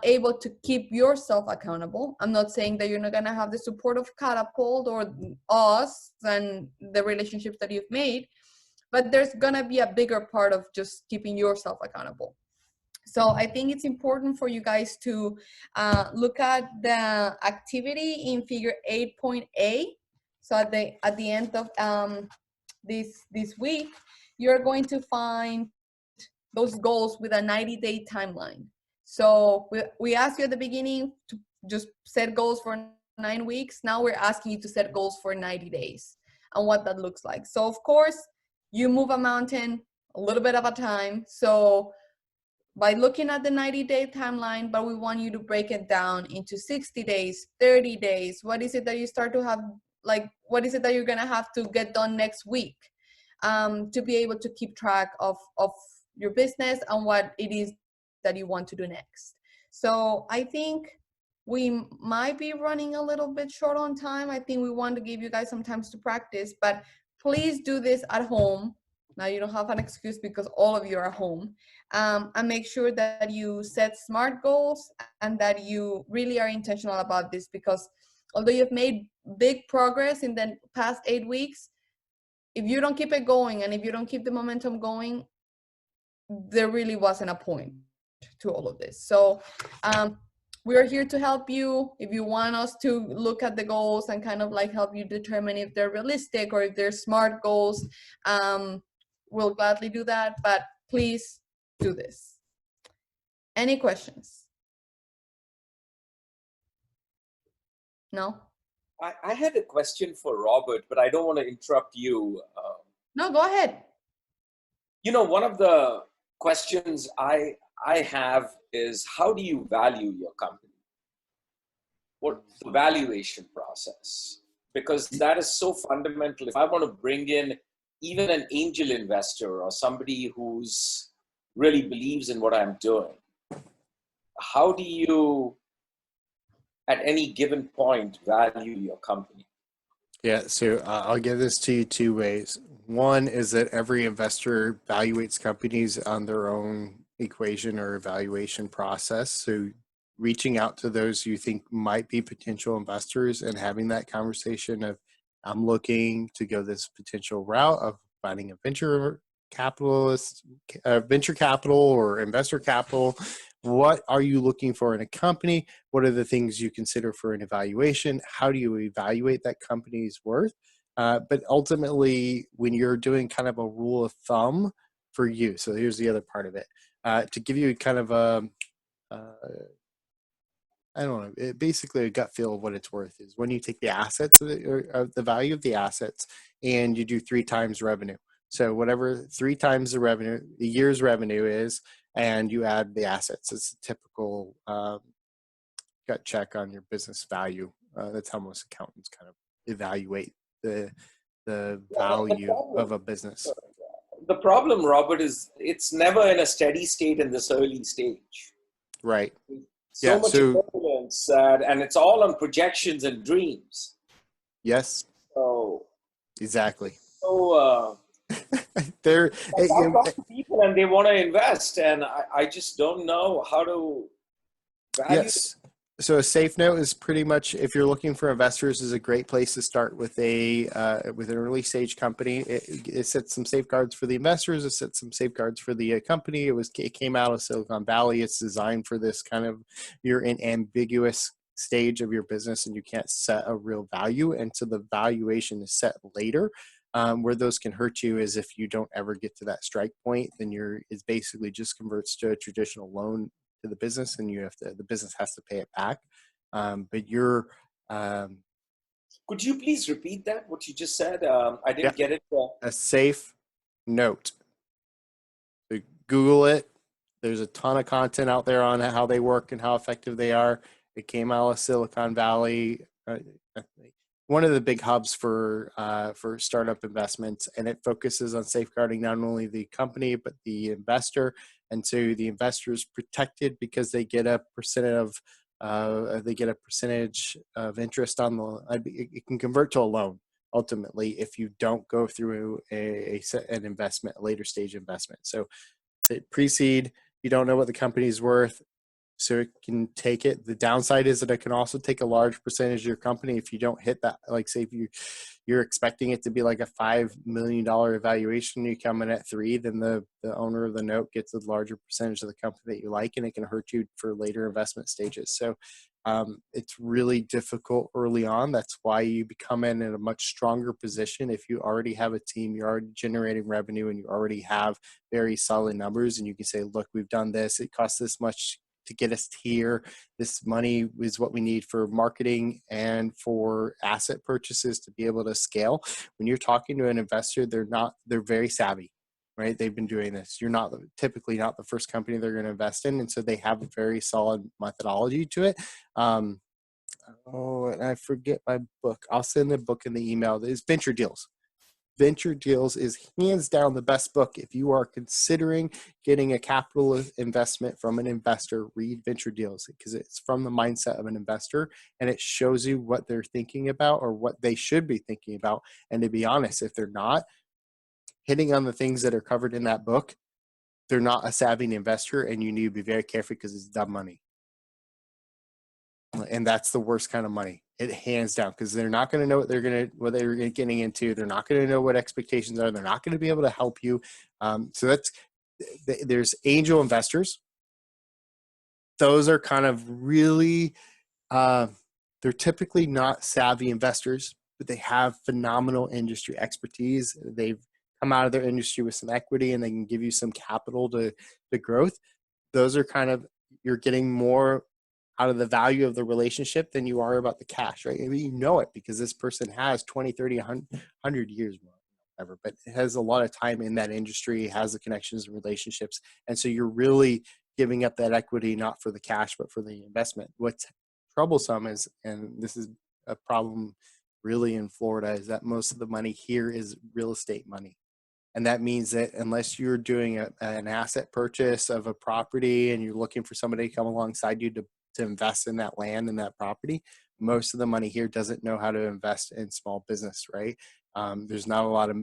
able to keep yourself accountable. I'm not saying that you're not gonna have the support of Catapult or us and the relationships that you've made, but there's gonna be a bigger part of just keeping yourself accountable. So I think it's important for you guys to look at the activity in figure 8.A. So at the end of this week, you're going to find those goals with a 90-day timeline. So we asked you at the beginning to just set goals for 9 weeks. Now we're asking you to set goals for 90 days and what that looks like. So of course, you move a mountain a little bit at a time. So by looking at the 90-day timeline, but we want you to break it down into 60 days, 30 days. What is it that you start to have, like, what is it that you're gonna have to get done next week to be able to keep track of your business and what it is that you want to do next. So I think we might be running a little bit short on time. I think we want to give you guys some time to practice, but please do this at home. Now you don't have an excuse because all of you are home. And make sure that you set SMART goals and that you really are intentional about this, because although you've made big progress in the past 8 weeks, if you don't keep it going and if you don't keep the momentum going, there really wasn't a point to all of this. So we are here to help you. If you want us to look at the goals and kind of like help you determine if they're realistic or if they're SMART goals, we'll gladly do that, but please do this. Any questions? No? I had a question for Robert, but I don't want to interrupt you. No, go ahead. You know, one of the questions I have is, how do you value your company? What's the valuation process? Because that is so fundamental. If I want to bring in even an angel investor or somebody who's really believes in what I'm doing, how do you, at any given point, value your company? Yeah, so I'll give this to you 2 ways. One is that every investor evaluates companies on their own equation or evaluation process. So reaching out to those you think might be potential investors and having that conversation of, I'm looking to go this potential route of finding a venture capitalist, venture capital or investor capital. What are you looking for in a company? What are the things you consider for an evaluation? How do you evaluate that company's worth? But ultimately, when you're doing kind of a rule of thumb for you, so here's the other part of it, to give you kind of a, I don't know, basically a gut feel of what it's worth is when you take the assets, or the value of the assets, and you do 3 times revenue. So whatever 3 times the revenue, the year's revenue is, and you add the assets. It's a typical gut check on your business value. That's how most accountants kind of evaluate the value of a business. The problem, Robert, is it's never in a steady state in this early stage. Right. So much turbulence, and it's all on projections and dreams. Yes. So exactly. So they're I talk to people and they want to invest, and I just don't know how to value. Yes. So a safe note is pretty much, if you're looking for investors, is a great place to start with with an early stage company. It sets some safeguards for the investors. It sets some safeguards for the company. It came out of Silicon Valley. It's designed for this kind of, you're in ambiguous stage of your business and you can't set a real value. And so the valuation is set later. Where those can hurt you is if you don't ever get to that strike point, then it basically just converts to a traditional loan to the business, and the business has to pay it back. But you're could you please repeat that, what you just said? I didn't get it. A safe note. So Google it. There's a ton of content out there on how they work and how effective they are. It came out of Silicon Valley, one of the big hubs for startup investments, and it focuses on safeguarding not only the company but the investor. And so the investor is protected because they get a percent of They get a percentage of interest on the, it can convert to a loan ultimately if you don't go through an investment, a later stage investment. So pre-seed, you don't know what the company's worth, so it can take it. The downside is that it can also take a large percentage of your company if you don't hit that. Like say if you're expecting it to be like a $5 million evaluation, you come in at 3, then the owner of the note gets a larger percentage of the company that you like, and it can hurt you for later investment stages. So it's really difficult early on. That's why you become in a much stronger position if you already have a team, you're already generating revenue, and you already have very solid numbers, and you can say, look, we've done this, it costs this much to get us here. This money is what we need for marketing and for asset purchases to be able to scale. When you're talking to an investor, they're very savvy, right? They've been doing this. You're typically not the first company they're going to invest in. And so they have a very solid methodology to it. And I forget my book. I'll send the book in the email. It's Venture Deals. Venture Deals is hands down the best book. If you are considering getting a capital investment from an investor, read Venture Deals, because it's from the mindset of an investor, and it shows you what they're thinking about or what they should be thinking about. And to be honest, if they're not hitting on the things that are covered in that book, they're not a savvy investor, and you need to be very careful because it's dumb money. And that's the worst kind of money. It hands down, because they're not going to know what they're getting into. They're not going to know what expectations are. They're not going to be able to help you. So there's angel investors. Those are kind of really, they're typically not savvy investors, but they have phenomenal industry expertise. They've come out of their industry with some equity, and they can give you some capital to growth. Those are kind of, you're getting more out of the value of the relationship than you are about the cash, right? I mean, you know it because this person has 20, 30, 100 years, whatever, but it has a lot of time in that industry, has the connections and relationships. And so you're really giving up that equity, not for the cash, but for the investment. What's troublesome is, and this is a problem really in Florida, is that most of the money here is real estate money. And that means that unless you're doing an asset purchase of a property and you're looking for somebody to come alongside you to invest in that land and that property, most of the money here doesn't know how to invest in small business, right? There's not a lot of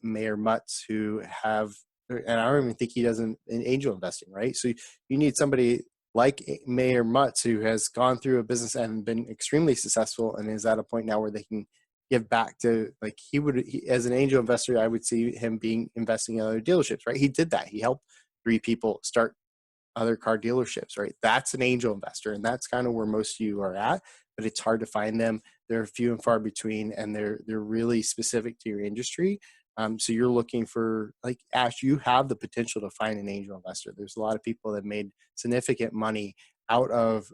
Mayor Mutts who have, and I don't even think he does in angel investing, right? So you need somebody like Mayor Mutts who has gone through a business and been extremely successful and is at a point now where they can give back to, like as an angel investor, I would see him investing in other dealerships, right? He did that. He helped 3 people start other car dealerships, right? That's an angel investor, and that's kind of where most of you are at, but it's hard to find them. They're few and far between, and they're really specific to your industry. So you're looking for, like Ash, you have the potential to find an angel investor. There's a lot of people that made significant money out of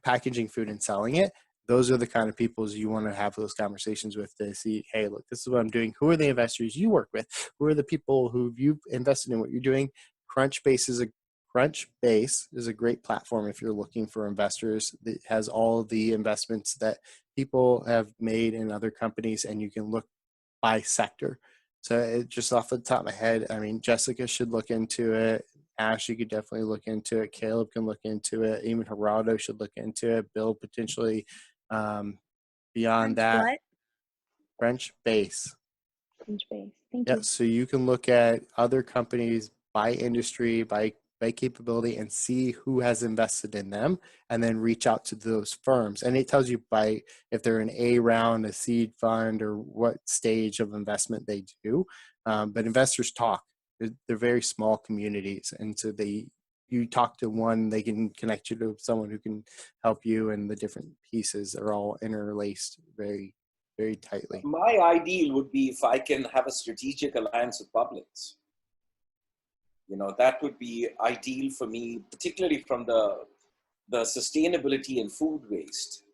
packaging food and selling it. Those are the kind of people you want to have those conversations with to see, hey, look, this is what I'm doing. Who are the investors you work with? Who are the people who you've invested in what you're doing? Crunchbase is a great platform if you're looking for investors. It has all of the investments that people have made in other companies, and you can look by sector. So just off the top of my head, I mean, Jessica should look into it. Ash, you could definitely look into it. Caleb can look into it. Even Gerardo should look into it. Bill potentially. Beyond that, What? Crunchbase. Crunchbase. Thank Yeah, you. so you can look at other companies by industry, by capability, and see who has invested in them, and then reach out to those firms. And it tells you by if they're an A round, a seed fund, or what stage of investment they do. But investors talk. They're very small communities, and so you talk to one, they can connect you to someone who can help you, and the different pieces are all interlaced very, very tightly. My ideal would be if I can have a strategic alliance with Publix. You know, that would be ideal for me, particularly from the sustainability and food waste.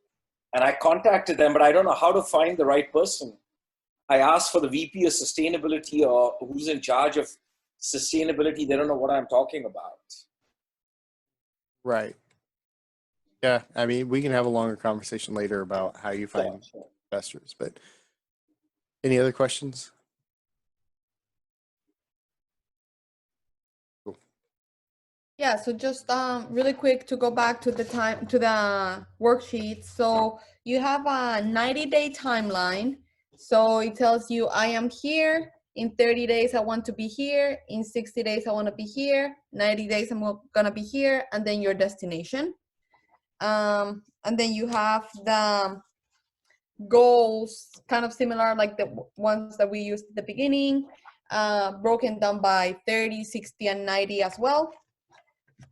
And I contacted them, but I don't know how to find the right person. I asked for the VP of sustainability or who's in charge of sustainability. They don't know what I'm talking about. Right. Yeah. I mean, we can have a longer conversation later about how you find investors, but any other questions? Yeah, so just really quick to go back to the worksheet. So you have a 90-day timeline. So it tells you I am here. In 30 days, I want to be here. In 60 days, I want to be here. 90 days, I'm gonna be here, and then your destination. And then you have the goals, kind of similar like the ones that we used at the beginning, broken down by 30, 60, and 90 as well.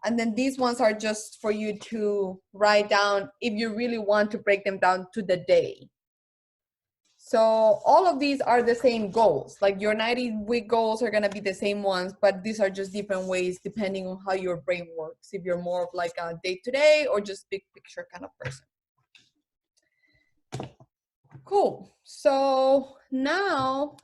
And then these ones are just for you to write down if you really want to break them down to the day. So all of these are the same goals. Like your 90-week goals are going to be the same ones, but these are just different ways depending on how your brain works. If you're more of like a day-to-day or just big picture kind of person. Cool. So now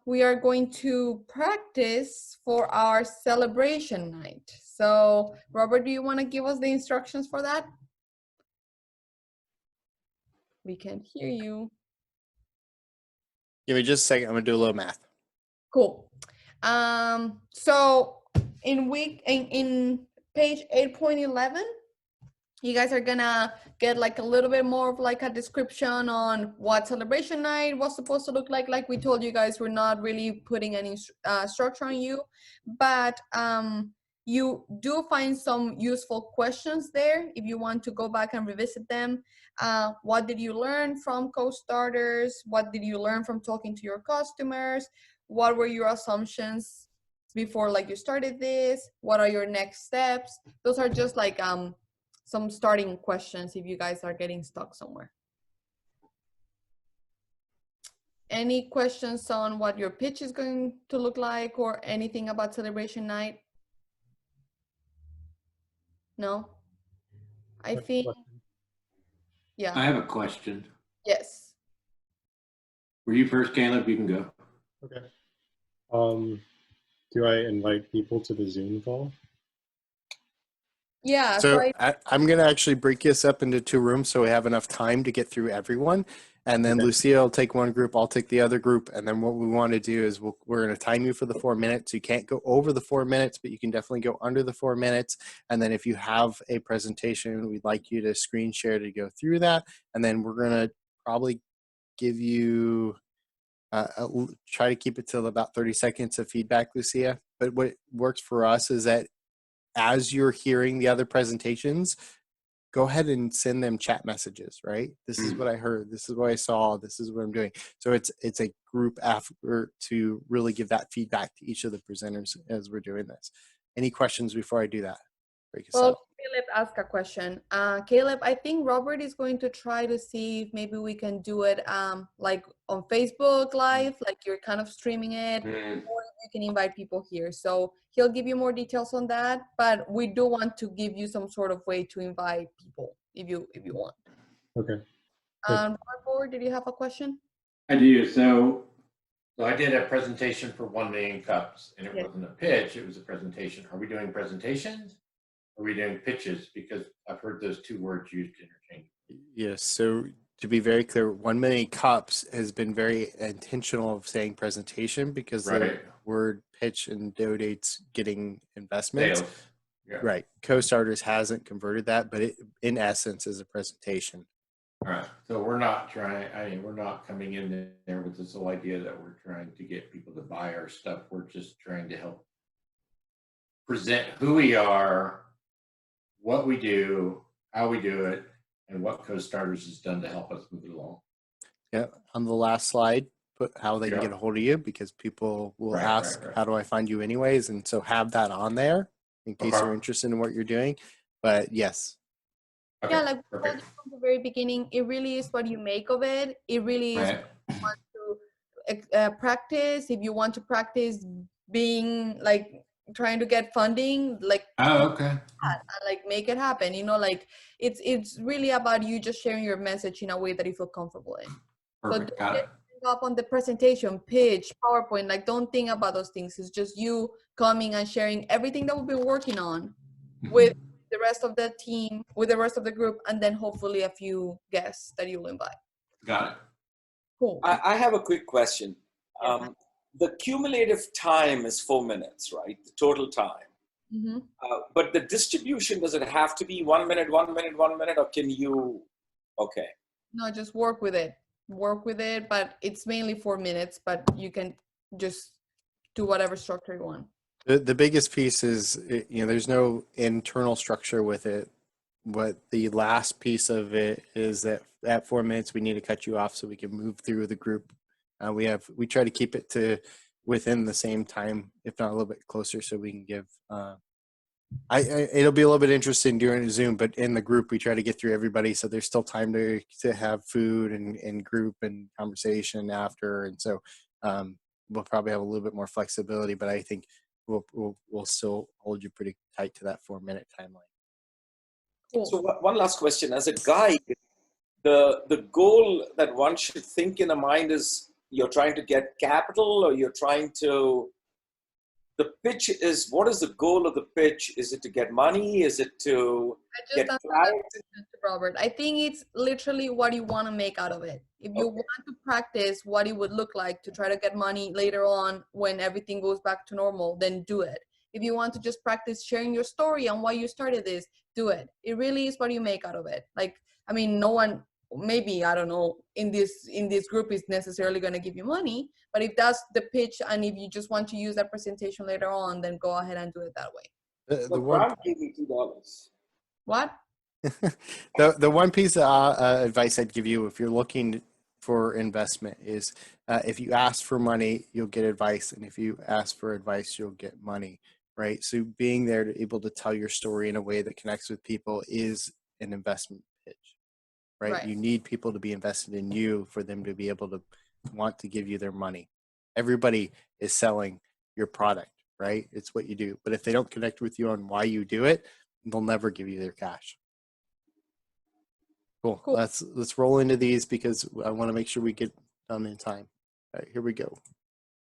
we are going to practice for our celebration night. So Robert, do you want to give us the instructions for that? We can't hear you. Give me just a second. I'm going to do a little math. Cool. So in page 8.11, you guys are gonna get like a little bit more of like a description on what celebration night was supposed to look like. Like we told you guys, we're not really putting any structure on you, but you do find some useful questions there if you want to go back and revisit them. What did you learn from co-starters? What did you learn from talking to your customers? What were your assumptions before like you started this? What are your next steps? Those are just like some starting questions if you guys are getting stuck somewhere. Any questions on what your pitch is going to look like or anything about celebration night? No? I think, yeah. I have a question. Yes. Were you first, Caleb? You can go. Okay. Do I invite people to the Zoom call? Yeah. So I'm going to actually break this up into 2 rooms so we have enough time to get through everyone. And then Lucia will take one group, I'll take the other group. And then what we want to do is we're going to time you for the 4 minutes. You can't go over the 4 minutes, but you can definitely go under the 4 minutes. And then if you have a presentation, we'd like you to screen share to go through that. And then we're going to probably give you, try to keep it till about 30 seconds of feedback, Lucia. But what works for us is that as you're hearing the other presentations, go ahead and send them chat messages, right? This is what I heard. This is what I saw. This is what I'm doing. So it's a group effort to really give that feedback to each of the presenters as we're doing this. Any questions before I do that? Well, Caleb asked a question. Caleb, I think Robert is going to try to see if maybe we can do it like on Facebook Live, like you're kind of streaming it, or you can invite people here. So he'll give you more details on that, but we do want to give you some sort of way to invite people if you want. Okay. Robert, did you have a question? I do. So I did a presentation for 1 million cups, and it wasn't a pitch, it was a presentation. Are we doing presentations? Are we doing pitches? Because I've heard those 2 words used interchangeably. Yes. So to be very clear, 1 million cups has been very intentional of saying presentation because the word pitch and denotes getting investments. Sales. Yeah. Right. Co-Starters hasn't converted that, but it in essence is a presentation. All right. So we're not we're not coming in there with this whole idea that we're trying to get people to buy our stuff. We're just trying to help present who we are, what we do, how we do it, and what Co-Starters has done to help us move it along. Yeah. On the last slide, put how they can get a hold of you because people will ask, how do I find you anyways? And so have that on there in case you're interested in what you're doing. But yes. Okay. Yeah, like we told you from the very beginning, it really is what you make of it. It really is what you want to practice. If you want to practice being like trying to get funding, like like make it happen, you know, like it's really about you just sharing your message in a way that you feel comfortable in. Perfect. So don't get up on the presentation, pitch, PowerPoint, like don't think about those things. It's just you coming and sharing everything that we've been working on with the rest of the team, with the rest of the group, and then hopefully a few guests that you'll invite. Got it. Cool. I have a quick question. The cumulative time is 4 minutes, right? The total time. Mm-hmm. But the distribution, does it have to be 1 minute, 1 minute, 1 minute, or can you, okay. No, just work with it. Work with it, but it's mainly 4 minutes, but you can just do whatever structure you want. The biggest piece is, there's no internal structure with it. What the last piece of it is that at 4 minutes, we need to cut you off so we can move through the group. We try to keep it to within the same time, if not a little bit closer, so we can give, it'll be a little bit interesting during Zoom, but in the group, we try to get through everybody. So there's still time to have food and group and conversation after. And so we'll probably have a little bit more flexibility, but I think we'll still hold you pretty tight to that 4 minute timeline. Cool. So one last question. As a guide, the goal that one should think in a mind is you're trying to get capital, or you're trying to, the pitch is, what is the goal of the pitch? Is it to get money? Is it to get clients? Robert, I think it's literally what you want to make out of it. If you want to practice what it would look like to try to get money later on when everything goes back to normal, then do it. If you want to just practice sharing your story on why you started this, do it. It really is what you make out of it. Like, I mean, no one, maybe, I don't know, in this group is necessarily going to give you money, but if that's the pitch and if you just want to use that presentation later on, then go ahead and do it that way. The one gave me $2. What? The one piece of advice I'd give you if you're looking for investment is if you ask for money, you'll get advice. And if you ask for advice, you'll get money, right? So being there to able to tell your story in a way that connects with people is an investment pitch, right? You need people to be invested in you for them to be able to want to give you their money. Everybody is selling your product, right? It's what you do. But if they don't connect with you on why you do it, they'll never give you their cash. Cool. Let's roll into these because I want to make sure we get done in time. All right, here we go.